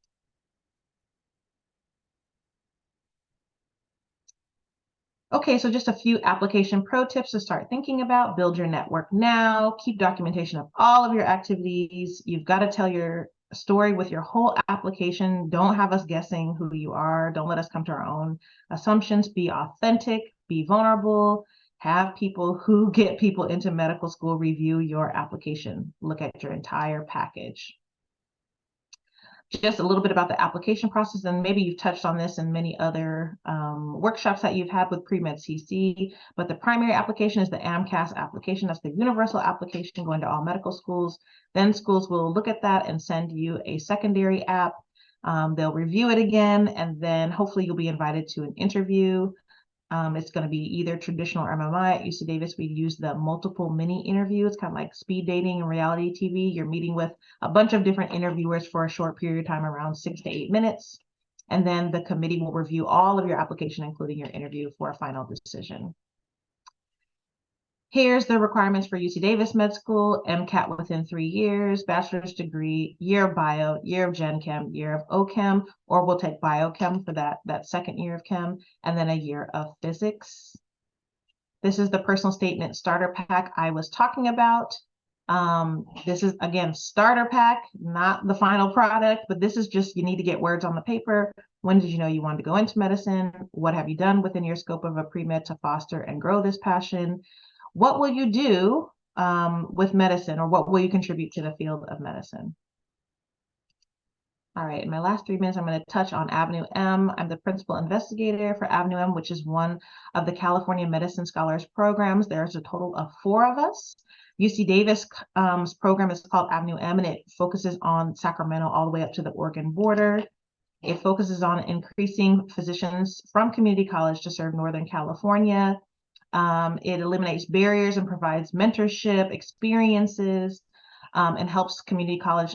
S16: Okay, so just a few application pro tips to start thinking about. Build your network now. Keep documentation of all of your activities. You've got to tell your story with your whole application. Don't have us guessing who you are. Don't let us come to our own assumptions. Be authentic, be vulnerable. Have people who get people into medical school review your application. Look at your entire package. Just a little bit about the application process, and maybe you've touched on this in many other workshops that you've had with PreMed CC, but the primary application is the AMCAS application. That's the universal application going to all medical schools. Then schools will look at that and send you a secondary app. They'll review it again, and then hopefully you'll be invited to an interview. It's going to be either traditional or MMI. At UC Davis, we use the multiple mini interview. It's kind of like speed dating and reality TV. You're meeting with a bunch of different interviewers for a short period of time, around 6 to 8 minutes. and then the committee will review all of your application, including your interview, for a final decision. Here's the requirements for UC Davis Med School: MCAT within 3 years, bachelor's degree, year of bio, year of Gen Chem, year of OChem, or we'll take biochem for that second year of chem, and then a year of physics. This is the personal statement starter pack I was talking about. This is, again, starter pack, not the final product, but this is just, you need to get words on the paper. When did you know you wanted to go into medicine? What have you done within your scope of a pre-med to foster and grow this passion? What will you do with medicine, or what will you contribute to the field of medicine? All right, in my last 3 minutes, I'm going to touch on Avenue M. I'm the principal investigator for Avenue M, which is one of the California Medicine Scholars programs. There's a total of 4 of us. UC Davis program is called Avenue M, and it focuses on Sacramento all the way up to the Oregon border. It focuses on increasing physicians from community college to serve Northern California. It eliminates barriers and provides mentorship, experiences, and helps community college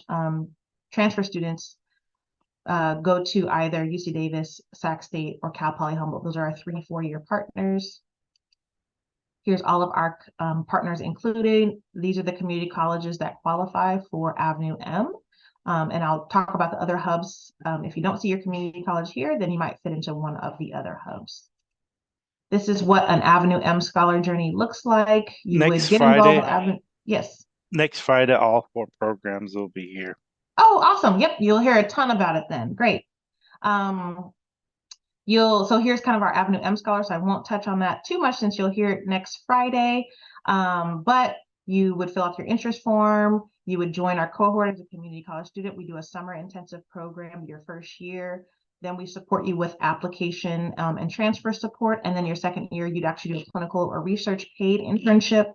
S16: transfer students go to either UC Davis, Sac State, or Cal Poly Humboldt. Those are our 3 4-year partners. Here's all of our partners included. These are the community colleges that qualify for Avenue M. And I'll talk about the other hubs. If you don't see your community college here, then you might fit into one of the other hubs. This is what an Avenue M Scholar Journey looks like. You would get involved with Avenue. Yes.
S1: Next Friday, all 4 programs will be here.
S16: Oh, awesome. Yep. You'll hear a ton about it then. Great. So here's kind of our Avenue M Scholars. So I won't touch on that too much since you'll hear it next Friday. But you would fill out your interest form. You would join our cohort as a community college student. We do a summer intensive program your first year. Then we support you with application and transfer support. And then your second year, you'd actually do a clinical or research paid internship.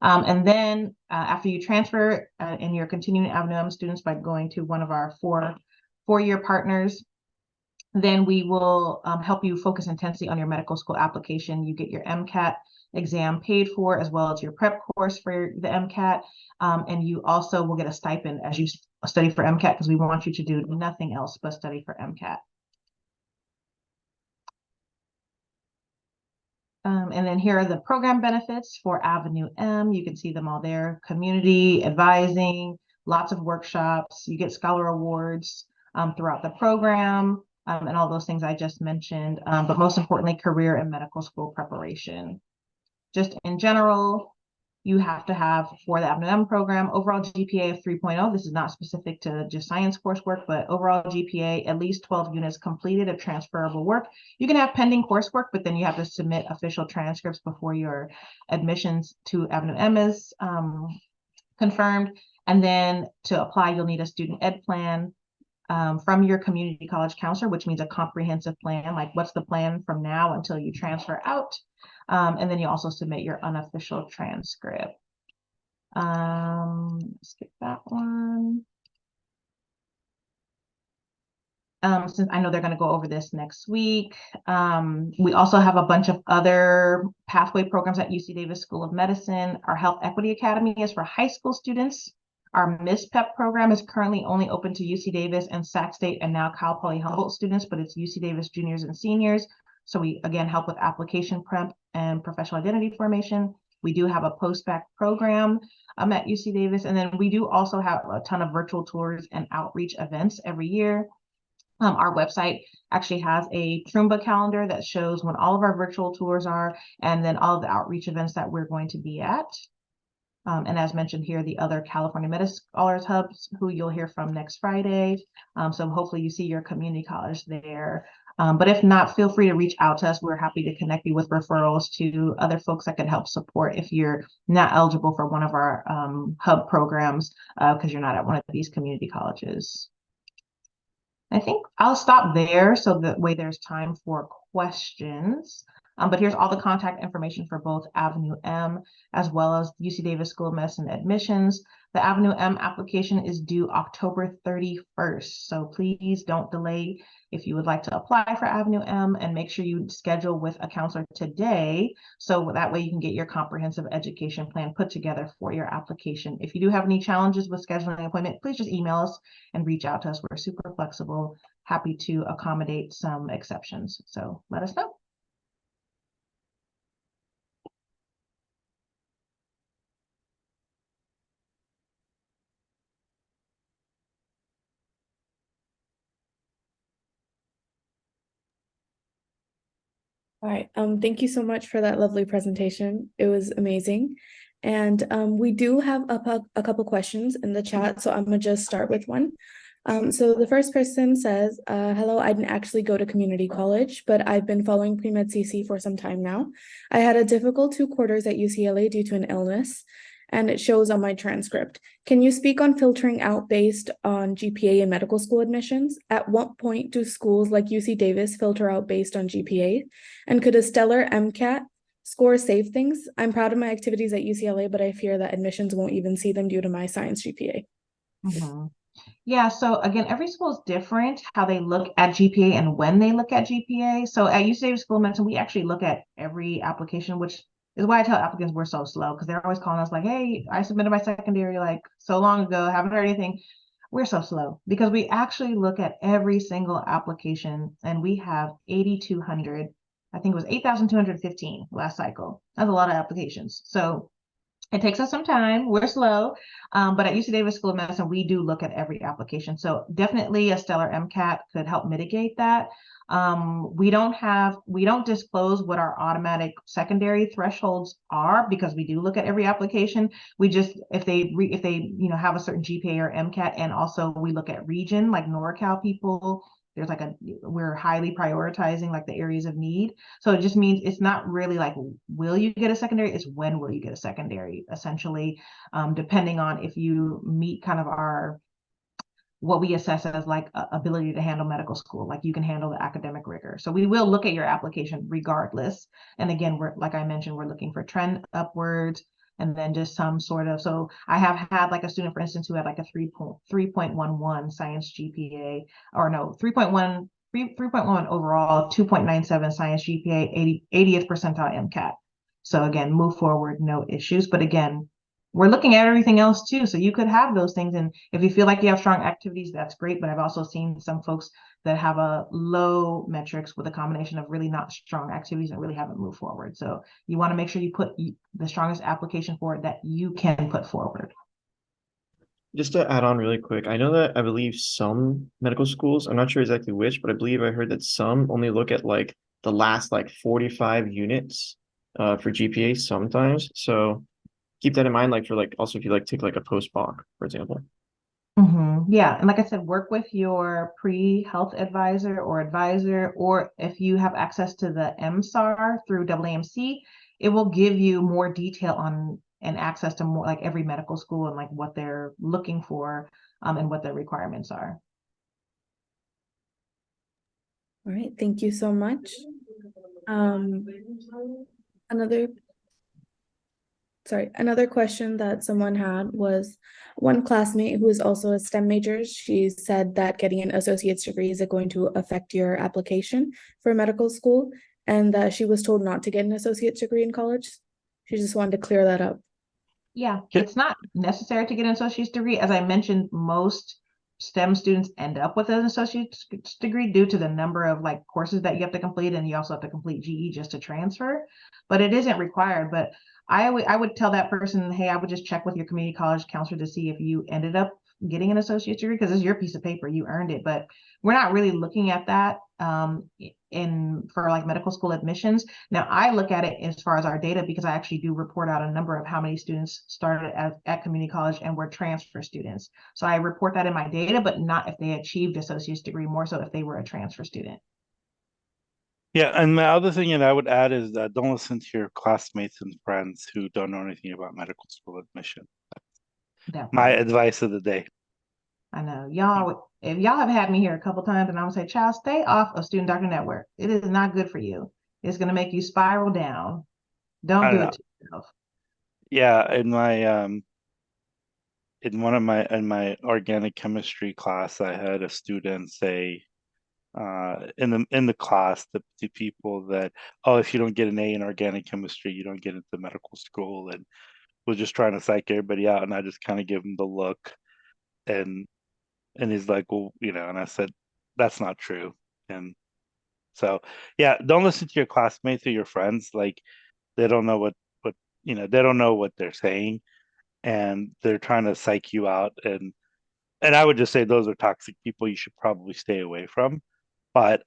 S16: And then after you transfer and you're continuing Avenue M students by going to one of our 4-year partners, then we will help you focus intensely on your medical school application. You get your MCAT exam paid for, as well as your prep course for the MCAT. And you also will get a stipend as you study for MCAT, because we want you to do nothing else but study for MCAT. And then here are the program benefits for Avenue M. You can see them all there. Community, advising, lots of workshops. You get scholar awards throughout the program, and all those things I just mentioned. But most importantly, career and medical school preparation. Just in general, you have to have, for the Avenue M program, overall GPA of 3.0. This is not specific to just science coursework, but overall GPA, at least 12 units completed of transferable work. You can have pending coursework, but then you have to submit official transcripts before your admissions to Avenue M is confirmed. And then to apply, you'll need a student ed plan from your community college counselor, which means a comprehensive plan, like what's the plan from now until you transfer out. And then you also submit your unofficial transcript. Skip that one. Since I know they're going to go over this next week. We also have a bunch of other pathway programs at UC Davis School of Medicine. Our Health Equity Academy is for high school students. Our MIS-PEP program is currently only open to UC Davis and Sac State and now Cal Poly Humboldt students, but it's UC Davis juniors and seniors. So we, again, help with application prep and professional identity formation. We do have a post-bac program at UC Davis. And then we do also have a ton of virtual tours and outreach events every year. Our website actually has a Trumba calendar that shows when all of our virtual tours are, and then all of the outreach events that we're going to be at. And as mentioned here, the other California Medicine Scholars Hubs, who you'll hear from next Friday. So hopefully you see your community college there. But if not, feel free to reach out to us. We're happy to connect you with referrals to other folks that can help support if you're not eligible for one of our hub programs because you're not at one of these community colleges. I think I'll stop there so that way there's time for questions. But here's all the contact information for both Avenue M as well as UC Davis School of Medicine admissions. The Avenue M application is due October 31st. So please don't delay if you would like to apply for Avenue M, and make sure you schedule with a counselor today. So that way you can get your comprehensive education plan put together for your application. If you do have any challenges with scheduling an appointment, please just email us and reach out to us. We're super flexible, happy to accommodate some exceptions. So let us know.
S7: All right. Thank you so much for that lovely presentation. It was amazing. And we do have a couple questions in the chat, so I'm gonna just start with one. So the first person says, hello, I didn't actually go to community college, but I've been following Pre-Med CC for some time now. I had a difficult 2 quarters at UCLA due to an illness, and it shows on my transcript. Can you speak on filtering out based on GPA in medical school admissions? At what point do schools like UC Davis filter out based on GPA? And could a stellar MCAT score save things? I'm proud of my activities at UCLA, but I fear that admissions won't even see them due to my science GPA.
S16: Yeah, so again, every school is different how they look at GPA and when they look at GPA. So at UC Davis School of Medicine, we actually look at every application, which is why I tell applicants we're so slow, because they're always calling us like, hey, I submitted my secondary like so long ago, haven't heard anything. We're so slow because we actually look at every single application, and we have 8,200. I think it was 8,215 last cycle. That's a lot of applications. So it takes us some time. We're slow, but at UC Davis School of Medicine, we do look at every application. So definitely a stellar MCAT could help mitigate that. We don't disclose what our automatic secondary thresholds are because we do look at every application. We just, if they have a certain GPA or MCAT, and also we look at region, like NorCal people, there's like we're highly prioritizing like the areas of need. So it just means it's not really like, will you get a secondary? It's when will you get a secondary, essentially, depending on if you meet kind of what we assess as like ability to handle medical school, like you can handle the academic rigor. So we will look at your application regardless. And again, like I mentioned, we're looking for trend upwards, and then just some sort of, so I have had like a student, for instance, who had like a 3.11 science GPA, or no, 3.1 overall, 2.97 science GPA, 80th percentile MCAT. So again, move forward, no issues. But again, we're looking at everything else too. So you could have those things. And if you feel like you have strong activities, that's great. But I've also seen some folks that have a low metrics with a combination of really not strong activities and really haven't moved forward. So you want to make sure you put the strongest application forward that you can put forward.
S17: Just to add on really quick, I know that I believe some medical schools, I'm not sure exactly which, but I believe I heard that some only look at like the last like 45 units for GPA sometimes. So keep that in mind, like for like also if you like take like a post-doc, for example.
S16: Yeah, and like I said, work with your pre-health advisor or advisor, or if you have access to the MSAR through AAMC, it will give you more detail on and access to more like every medical school and like what they're looking for and what their requirements are.
S7: All right, thank you so much. Another question that someone had was, one classmate who is also a STEM major, she said that getting an associate's degree is going to affect your application for medical school, and that she was told not to get an associate's degree in college. She just wanted to clear that up.
S16: Yeah, it's not necessary to get an associate's degree. As I mentioned, most STEM students end up with an associate's degree due to the number of like courses that you have to complete, and you also have to complete GE just to transfer, but it isn't required. But I would tell that person, hey, I would just check with your community college counselor to see if you ended up getting an associate's degree, because it's your piece of paper, you earned it. But we're not really looking at that for like medical school admissions. Now I look at it as far as our data, because I actually do report out a number of how many students started at community college and were transfer students. So I report that in my data, but not if they achieved associate's degree, more so if they were a transfer student.
S1: Yeah, and my other thing that I would add is that don't listen to your classmates and friends who don't know anything about medical school admission. My advice of the day.
S16: I know y'all, if y'all have had me here a couple times, and I'm gonna say, child, stay off of Student Doctor Network. It is not good for you. It's gonna make you spiral down. Don't do it to yourself.
S1: Yeah, in my organic chemistry class, I had a student say in the class to people that, oh, if you don't get an A in organic chemistry, you don't get into medical school, and was just trying to psych everybody out. And I just kind of give him the look, and he's like, well, and I said, that's not true. And so, yeah, don't listen to your classmates or your friends. Like they don't know what they don't know what they're saying, and they're trying to psych you out. And I would just say those are toxic people you should probably stay away from. But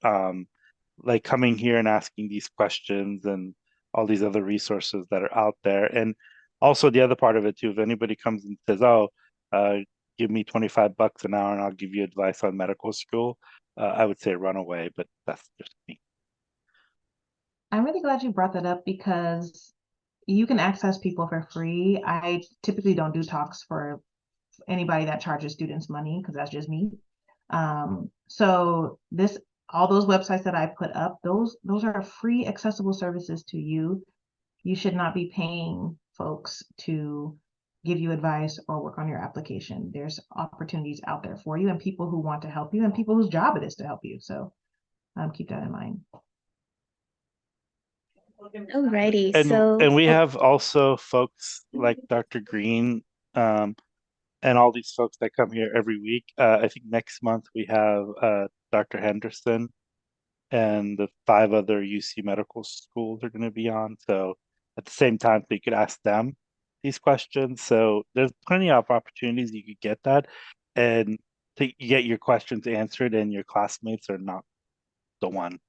S1: like coming here and asking these questions and all these other resources that are out there, and also the other part of it too, if anybody comes and says, "Oh, uh, give me $25 an hour and I'll give you advice on medical school," I would say run away. But that's just me.
S16: I'm really glad you brought that up because you can access people for free. I typically don't do talks for anybody that charges students money because that's just me. So all those websites that I put up, those are free accessible services to you. You should not be paying folks to give you advice or work on your application. There's opportunities out there for you and people who want to help you and people whose job it is to help you. So keep that in mind.
S15: Alrighty,
S1: And we have also folks like Dr. Green, and all these folks that come here every week. I think next month we have Dr. Henderson and the 5 other UC medical schools are going to be on. So at the same time, we could ask them these questions. So there's plenty of opportunities you could get that and to get your questions answered, and your classmates are not the one.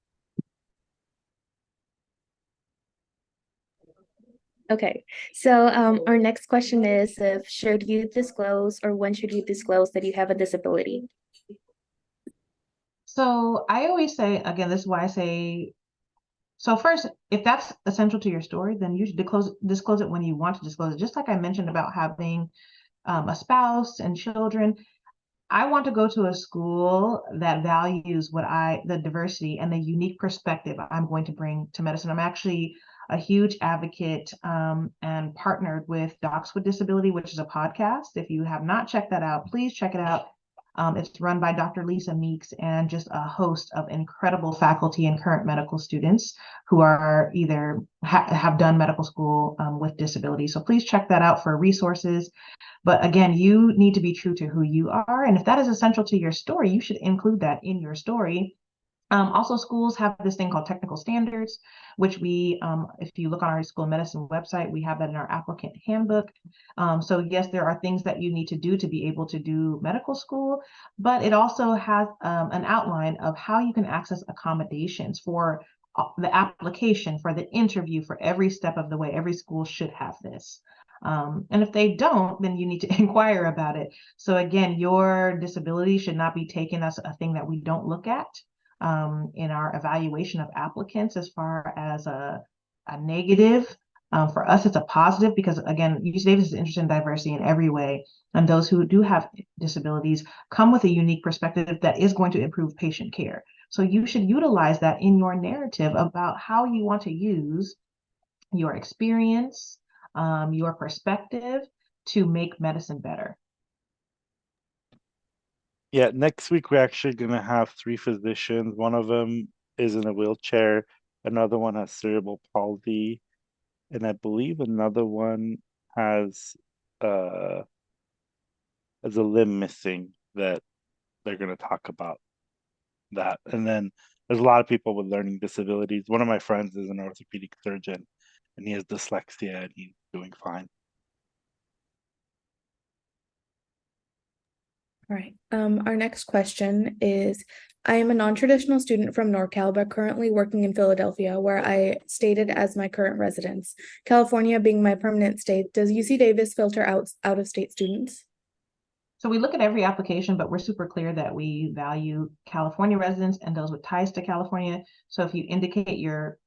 S7: Okay, so our next question is, if should you disclose or when should you disclose that you have a disability?
S16: So I always say, again, this is why I say, so first, if that's essential to your story, then you should disclose it when you want to disclose it. Just like I mentioned about having a spouse and children, I want to go to a school that values the diversity and the unique perspective I'm going to bring to medicine. I'm actually a huge advocate and partnered with Docs with Disability, which is a podcast. If you have not checked that out, please check it out. It's run by Dr. Lisa Meeks and just a host of incredible faculty and current medical students who are either have done medical school with disability. So please check that out for resources. But again, you need to be true to who you are. And if that is essential to your story, you should include that in your story. Also, schools have this thing called technical standards, which if you look on our school of medicine website, we have that in our applicant handbook. So yes, there are things that you need to do to be able to do medical school, but it also has an outline of how you can access accommodations for the application, for the interview, for every step of the way. Every school should have this. And if they don't, then you need to inquire about it. So again, your disability should not be taken as a thing that we don't look at in our evaluation of applicants as far as a negative. For us, it's a positive because, again, UC Davis is interested in diversity in every way. And those who do have disabilities come with a unique perspective that is going to improve patient care. So you should utilize that in your narrative about how you want to use your experience, your perspective to make medicine better.
S1: Yeah, next week we're actually going to have 3 physicians. One of them is in a wheelchair, another one has cerebral palsy, and I believe another one has a limb missing that they're going to talk about that. And then there's a lot of people with learning disabilities. One of my friends is an orthopedic surgeon, and he has dyslexia, and he's doing fine.
S7: All right. Our next question is, I am a non-traditional student from NorCal, but currently working in Philadelphia, where I stated as my current residence. California being my permanent state, does UC Davis filter out of-state students?
S16: So we look at every application, but we're super clear that we value California residents and those with ties to California. So if you indicate your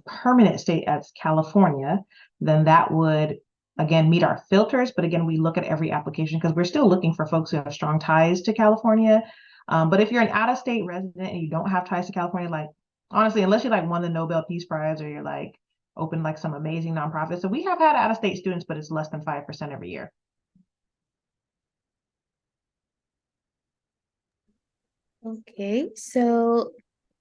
S16: permanent state as California, then that would, again, meet our filters. But again, we look at every application because we're still looking for folks who have strong ties to California. But if you're an out-of-state resident and you don't have ties to California, like honestly, unless you like won the Nobel Peace Prize or you're like open like some amazing nonprofit. So we have had out-of-state students, but it's less than 5% every year.
S7: Okay, so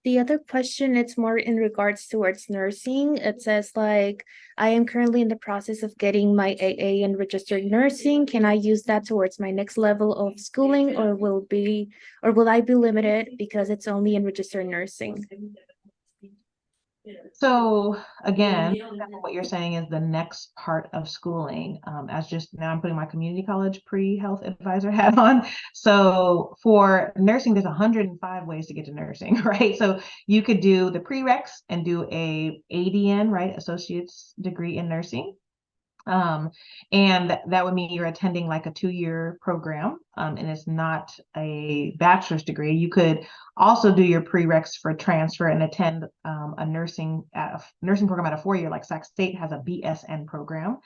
S7: The other question, it's more in regards towards nursing. It says like, I am currently in the process of getting my AA in registered nursing. Can I use that towards my next level of schooling, or will I be limited because it's only in registered nursing?
S16: So again, what you're saying is the next part of schooling. As just now I'm putting my community college pre-health advisor hat on. So for nursing, there's 105 ways to get to nursing, right? So you could do the prereqs and do a ADN, right? Associate's degree in nursing. And that would mean you're attending like a 2-year program, and it's not a bachelor's degree. You could also do your prereqs for transfer and attend a nursing program at a 4-year, like Sac State has a BSN program.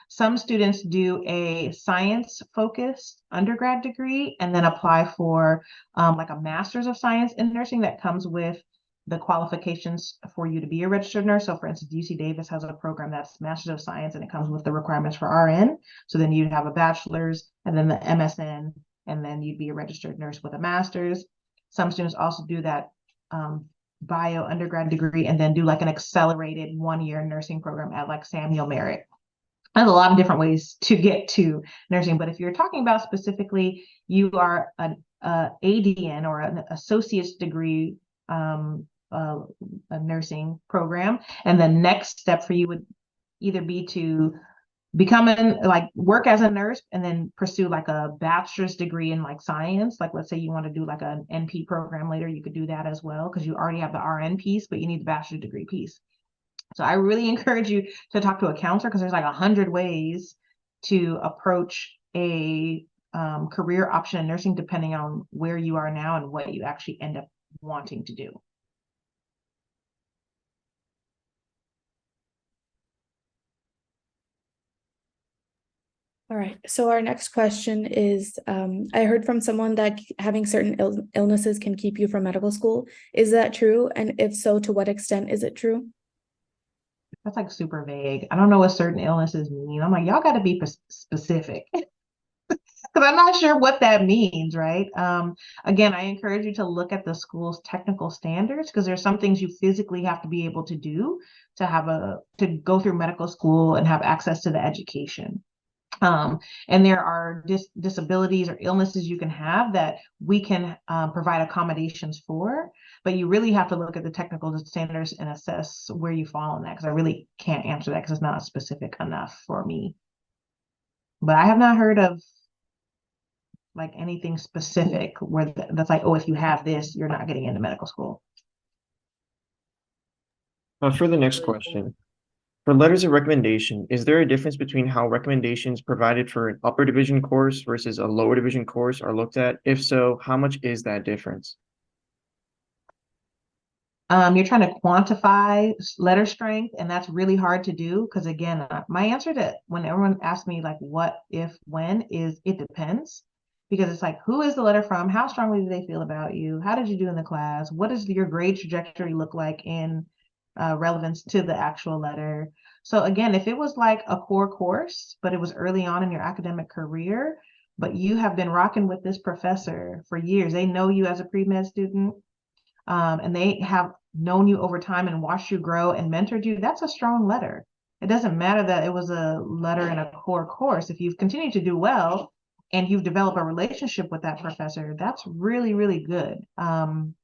S16: Some students do a science-focused undergrad degree and then apply for like a master's of science in nursing that comes with the qualifications for you to be a registered nurse. So for instance, UC Davis has a program that's Master's of Science and it comes with the requirements for RN. So then you'd have a bachelor's and then the MSN, and then you'd be a registered nurse with a master's. Some students also do that bio undergrad degree and then do like an accelerated 1-year nursing program at like Samuel Merritt. There's a lot of different ways to get to nursing, but if you're talking about specifically, you are an ADN or an associate's degree a nursing program, and the next step for you would either be to work as a nurse and then pursue like a bachelor's degree in like science. Like let's say you want to do like an NP program later, you could do that as well because you already have the RN piece, but you need the bachelor's degree piece. So I really encourage you to talk to a counselor because there's like 100 ways to approach a career option in nursing depending on where you are now and what you actually end up wanting to do.
S7: All right, so our next question is, I heard from someone that having certain illnesses can keep you from medical school. Is that true? And if so, to what extent is it true?
S16: That's like super vague. I don't know what certain illnesses mean. I'm like, y'all got to be specific because I'm not sure what that means, right? Again, I encourage you to look at the school's technical standards because there's some things you physically have to be able to do to go through medical school and have access to the education. And there are disabilities or illnesses you can have that we can provide accommodations for, but you really have to look at the technical standards and assess where you fall in that, because I really can't answer that because it's not specific enough for me. But I have not heard of like anything specific where that's like, oh, if you have this, you're not getting into medical school.
S17: For the next question, for letters of recommendation, is there a difference between how recommendations provided for an upper division course versus a lower division course are looked at? If so, how much is that difference?
S16: You're trying to quantify letter strength, and that's really hard to do because, again, my answer to when everyone asks me like what, if, when is it depends, because it's like, who is the letter from? How strongly do they feel about you? How did you do in the class? What does your grade trajectory look like in relevance to the actual letter? So again, if it was like a core course, but it was early on in your academic career, but you have been rocking with this professor for years, they know you as a pre-med student, and they have known you over time and watched you grow and mentored you, that's a strong letter. It doesn't matter that it was a letter in a core course. If you've continued to do well and you've developed a relationship with that professor, that's really, really good. And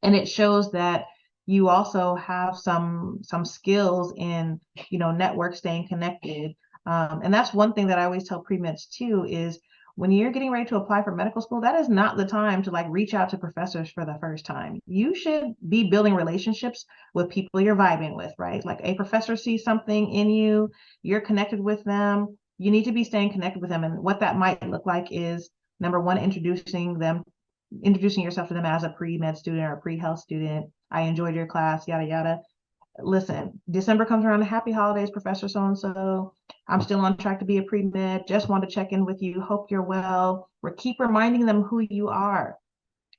S16: it shows that you also have some skills in, network, staying connected. And that's one thing that I always tell pre-meds too, is when you're getting ready to apply for medical school, that is not the time to like reach out to professors for the first time. You should be building relationships with people you're vibing with, right? Like a professor sees something in you, you're connected with them, you need to be staying connected with them. And what that might look like is, number one, introducing yourself to them as a pre-med student or a pre-health student. I enjoyed your class, yada, yada. Listen, December comes around, happy holidays, Professor so-and-so. I'm still on track to be a pre-med. Just want to check in with you. Hope you're well. Keep reminding them who you are.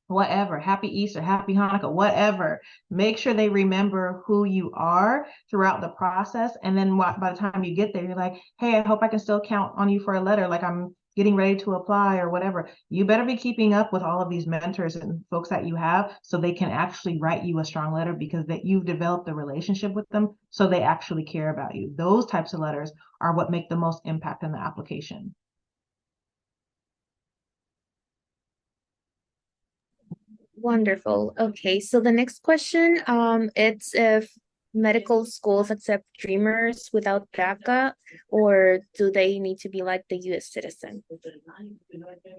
S16: Whatever, happy Easter, happy Hanukkah, whatever. Make sure they remember who you are throughout the process. And then by the time you get there, you're like, hey, I hope I can still count on you for a letter. Like I'm getting ready to apply or whatever, you better be keeping up with all of these mentors and folks that you have so they can actually write you a strong letter because that you've developed a relationship with them so they actually care about you. Those types of letters are what make the most impact in the application.
S7: Wonderful. Okay, so the next question, it's if medical schools accept dreamers without DACA, or do they need to be like the US citizen?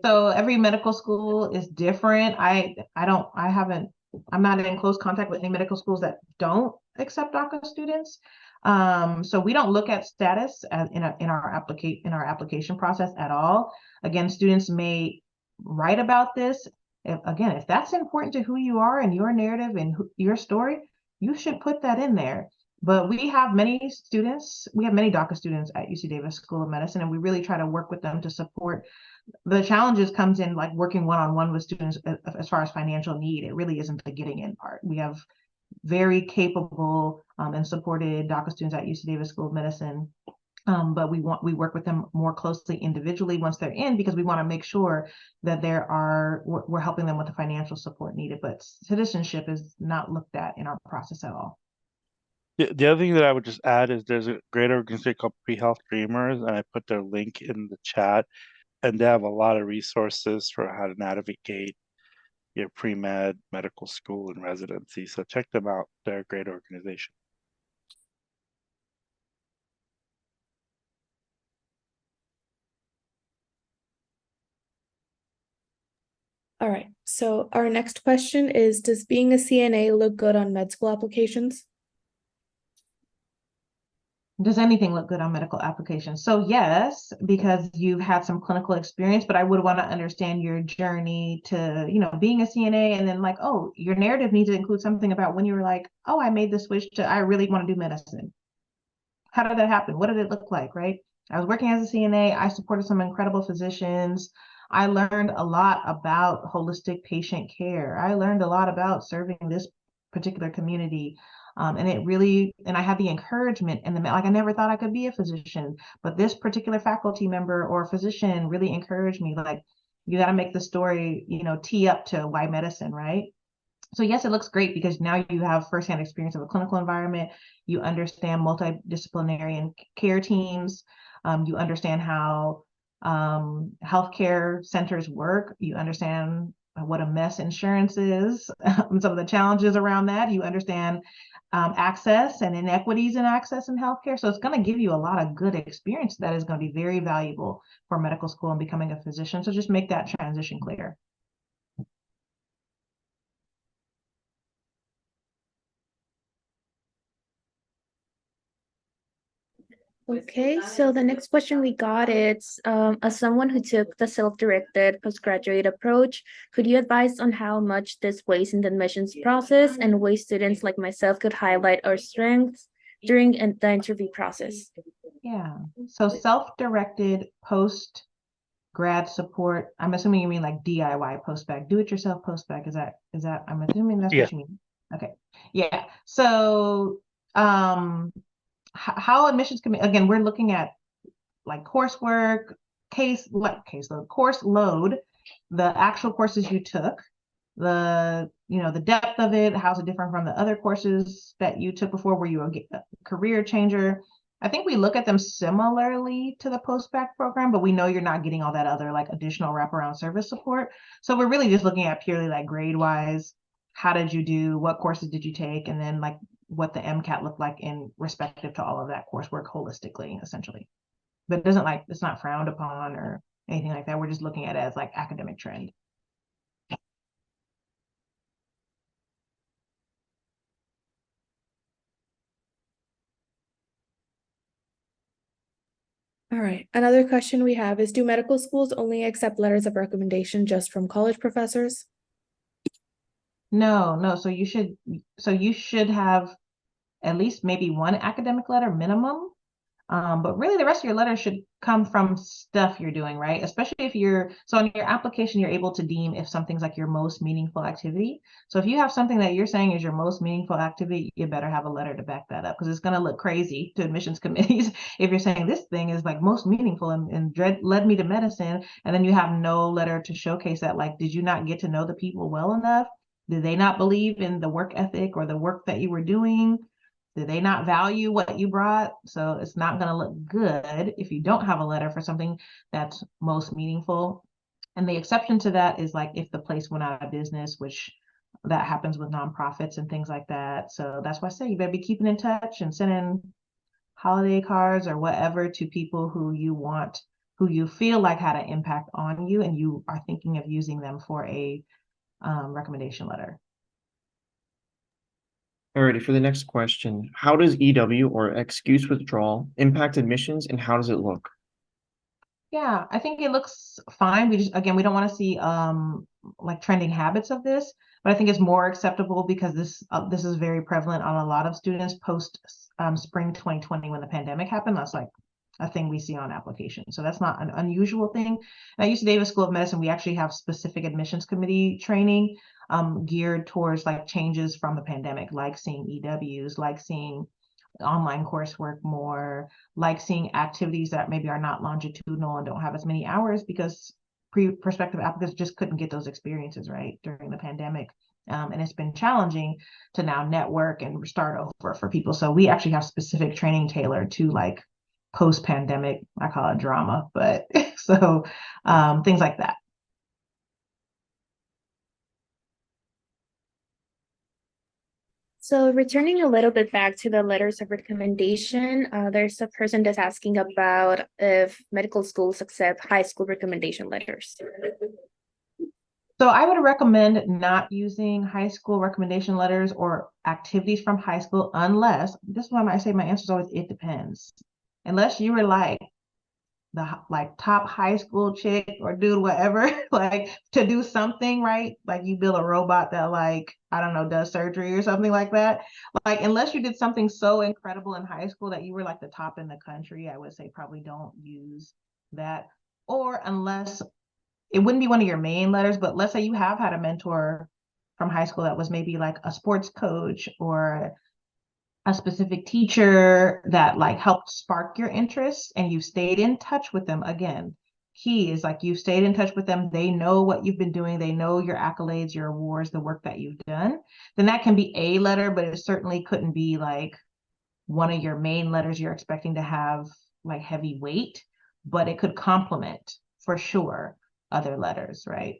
S16: So every medical school is different. I'm not in close contact with any medical schools that don't accept DACA students. So we don't look at status in our application process at all. Again, students may write about this. If that's important to who you are and your narrative and your story, you should put that in there. But we have many DACA students at UC Davis School of Medicine, and we really try to work with them to support. The challenges comes in like working one-on-one with students as far as financial need. It really isn't the getting in part. We have very capable and supported DACA students at UC Davis School of Medicine. But we work with them more closely individually once they're in because we want to make sure that we're helping them with the financial support needed. But citizenship is not looked at in our process at all.
S1: The other thing that I would just add is there's a great organization called Pre-Health Dreamers, and I put their link in the chat, and they have a lot of resources for how to navigate your pre-med, medical school, and residency. So check them out. They're a great organization.
S7: All right, so our next question is, does being a CNA look good on med school applications?
S16: Does anything look good on medical applications? So yes, because you've had some clinical experience, but I would want to understand your journey to, being a CNA, and then like, oh, your narrative needs to include something about when you were like, oh, I made the switch to, I really want to do medicine. How did that happen? What did it look like, right? I was working as a CNA. I supported some incredible physicians. I learned a lot about holistic patient care. I learned a lot about serving this particular community. And I had the encouragement and I never thought I could be a physician, but this particular faculty member or physician really encouraged me, like, you got to make the story, tee up to why medicine, right? So yes, it looks great because now you have firsthand experience of a clinical environment. You understand multidisciplinary and care teams. You understand how healthcare centers work. You understand what a mess insurance is, some of the challenges around that. You understand access and inequities in access in healthcare. So it's going to give you a lot of good experience that is going to be very valuable for medical school and becoming a physician. So just make that transition clear.
S7: Okay, so the next question we got is, as someone who took the self-directed postgraduate approach, could you advise on how much this weighs in the admissions process and ways students like myself could highlight our strengths during the interview process?
S16: Yeah, so self-directed post-grad support, I'm assuming you mean like DIY post-bac, do-it-yourself post-bac, is that, I'm assuming that's what you mean? Okay, yeah, so how admissions can be, again, we're looking at like coursework, course load, the actual courses you took, the depth of it, how's it different from the other courses that you took before, were you a career changer? I think we look at them similarly to the post-bac program, but we know you're not getting all that other like additional wraparound service support. So we're really just looking at purely like grade wise, how did you do, what courses did you take, and then like what the MCAT looked like in respective to all of that coursework holistically, essentially. But it's not frowned upon or anything like that. We're just looking at it as like academic trend.
S7: All right, another question we have is, do medical schools only accept letters of recommendation just from college professors?
S16: No. So you should have at least maybe one academic letter minimum. But really the rest of your letter should come from stuff you're doing, right? Especially if so on your application, you're able to deem if something's like your most meaningful activity. So if you have something that you're saying is your most meaningful activity, you better have a letter to back that up, because it's going to look crazy to admissions committees if you're saying this thing is like most meaningful and led me to medicine, and then you have no letter to showcase that. Like, did you not get to know the people well enough? Did they not believe in the work ethic or the work that you were doing? Did they not value what you brought? So it's not going to look good if you don't have a letter for something that's most meaningful. And the exception to that is like if the place went out of business, which that happens with nonprofits and things like that. So that's why I say you better be keeping in touch and sending holiday cards or whatever to people who you feel like had an impact on you, and you are thinking of using them for a recommendation letter.
S17: Alrighty, for the next question, how does EW or excuse withdrawal impact admissions, and how does it look?
S16: Yeah, I think it looks fine. We don't want to see like trending habits of this, but I think it's more acceptable because this is very prevalent on a lot of students post spring 2020 when the pandemic happened. That's like a thing we see on applications. So that's not an unusual thing. At UC Davis School of Medicine, we actually have specific admissions committee training geared towards like changes from the pandemic, like seeing EWs, like seeing online coursework more, like seeing activities that maybe are not longitudinal and don't have as many hours because prospective applicants just couldn't get those experiences right during the pandemic. And it's been challenging to now network and start over for people. So we actually have specific training tailored to like post-pandemic, I call it drama, but so things like that.
S7: So returning a little bit back to the letters of recommendation, there's a person that's asking about if medical schools accept high school recommendation letters.
S16: So I would recommend not using high school recommendation letters or activities from high school unless, this is why I say my answer is always, it depends. Unless you were like the top high school chick or dude, whatever, like to do something, right? Like you build a robot that like, I don't know, does surgery or something like that. Like unless you did something so incredible in high school that you were like the top in the country, I would say probably don't use that. Or unless it wouldn't be one of your main letters, but let's say you have had a mentor from high school that was maybe like a sports coach or a specific teacher that like helped spark your interest and you stayed in touch with them. Again, key is like you stayed in touch with them. They know what you've been doing. They know your accolades, your awards, the work that you've done. Then that can be a letter, but it certainly couldn't be like one of your main letters you're expecting to have like heavy weight, but it could complement for sure other letters, right?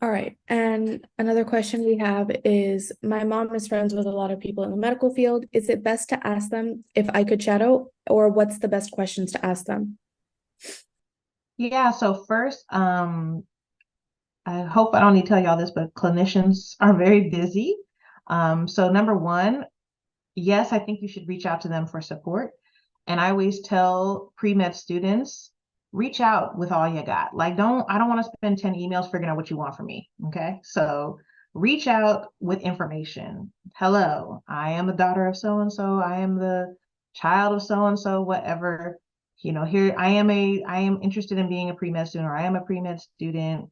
S7: All right, and another question we have is, my mom is friends with a lot of people in the medical field. Is it best to ask them if I could shadow, or what's the best questions to ask them?
S16: Yeah, so first, I hope I don't need to tell y'all this, but clinicians are very busy. So number one, yes, I think you should reach out to them for support. And I always tell pre-med students, reach out with all you got. Like, I don't want to spend 10 emails figuring out what you want from me. Okay. So reach out with information. Hello, I am the daughter of so-and-so. I am the child of so-and-so, whatever. Here I am interested in being a pre-med student, or I am a pre-med student.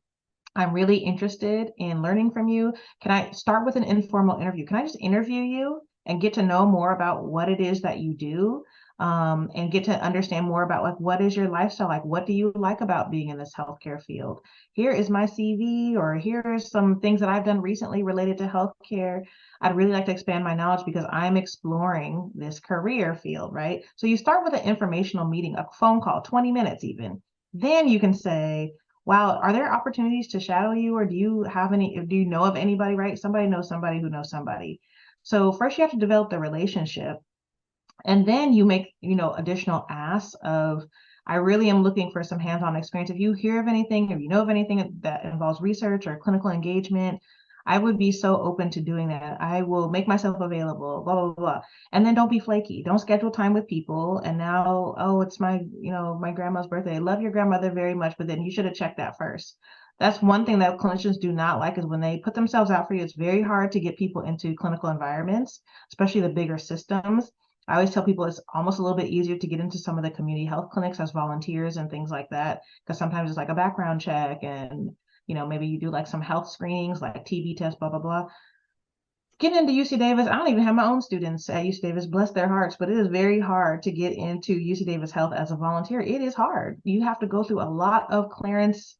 S16: I'm really interested in learning from you. Can I start with an informal interview? Can I just interview you and get to know more about what it is that you do, and get to understand more about like, what is your lifestyle like? What do you like about being in this healthcare field? Here is my CV, or here are some things that I've done recently related to healthcare. I'd really like to expand my knowledge because I'm exploring this career field, right? So you start with an informational meeting, a phone call, 20 minutes even. Then you can say, wow, are there opportunities to shadow you, or do you know of anybody, right? Somebody knows somebody who knows somebody. So first you have to develop the relationship, and then you make, additional asks of, I really am looking for some hands-on experience. If you hear of anything, if you know of anything that involves research or clinical engagement, I would be so open to doing that. I will make myself available, blah, blah, blah. And then don't be flaky. Don't schedule time with people. And now, oh, it's my grandma's birthday. Love your grandmother very much, but then you should have checked that first. That's one thing that clinicians do not like, is when they put themselves out for you. It's very hard to get people into clinical environments, especially the bigger systems. I always tell people it's almost a little bit easier to get into some of the community health clinics as volunteers and things like that, because sometimes it's like a background check and, you know, maybe you do like some health screenings, like TB test, blah, blah, blah. Getting into UC Davis, I don't even have my own students at UC Davis, bless their hearts, but it is very hard to get into UC Davis Health as a volunteer. It is hard. You have to go through a lot of clearance,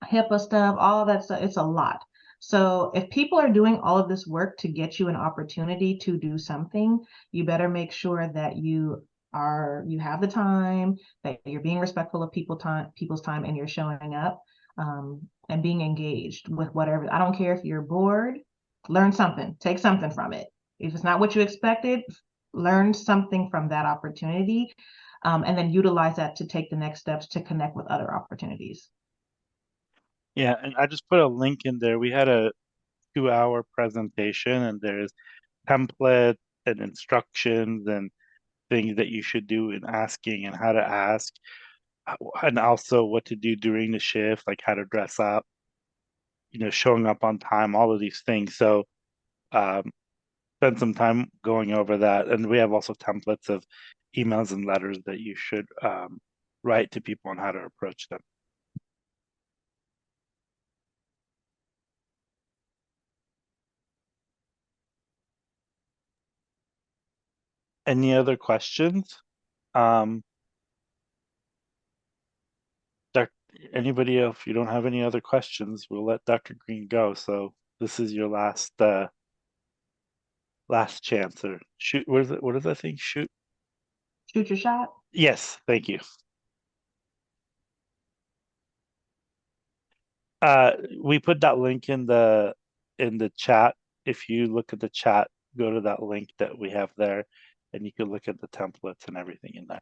S16: HIPAA stuff, all of that stuff. It's a lot. So if people are doing all of this work to get you an opportunity to do something, you better make sure that you have the time, that you're being respectful of people's time, and you're showing up and being engaged with whatever. I don't care if you're bored, learn something, take something from it. If it's not what you expected, learn something from that opportunity, and then utilize that to take the next steps to connect with other opportunities.
S1: Yeah, and I just put a link in there. We had a 2-hour presentation, and there's templates and instructions and things that you should do in asking and how to ask, and also what to do during the shift, like how to dress up, showing up on time, all of these things. So spend some time going over that. And we have also templates of emails and letters that you should write to people on how to approach them. Any other questions? Anybody else? If you don't have any other questions, we'll let Dr. Green go. So this is your last chance, or shoot. What is that thing? Shoot
S16: your shot.
S1: Yes, thank you. We put that link in the chat. If you look at the chat, go to that link that we have there, and you can look at the templates and everything in there.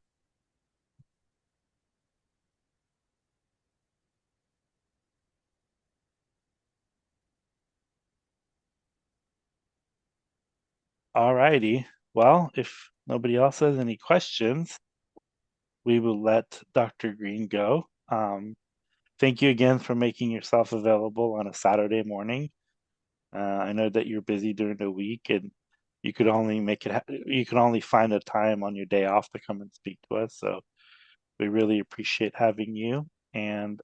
S1: All righty. Well, if nobody else has any questions, we will let Dr. Green go. Thank you again for making yourself available on a Saturday morning. I know that you're busy during the week, and you could only find a time on your day off to come and speak to us. So we really appreciate having you. And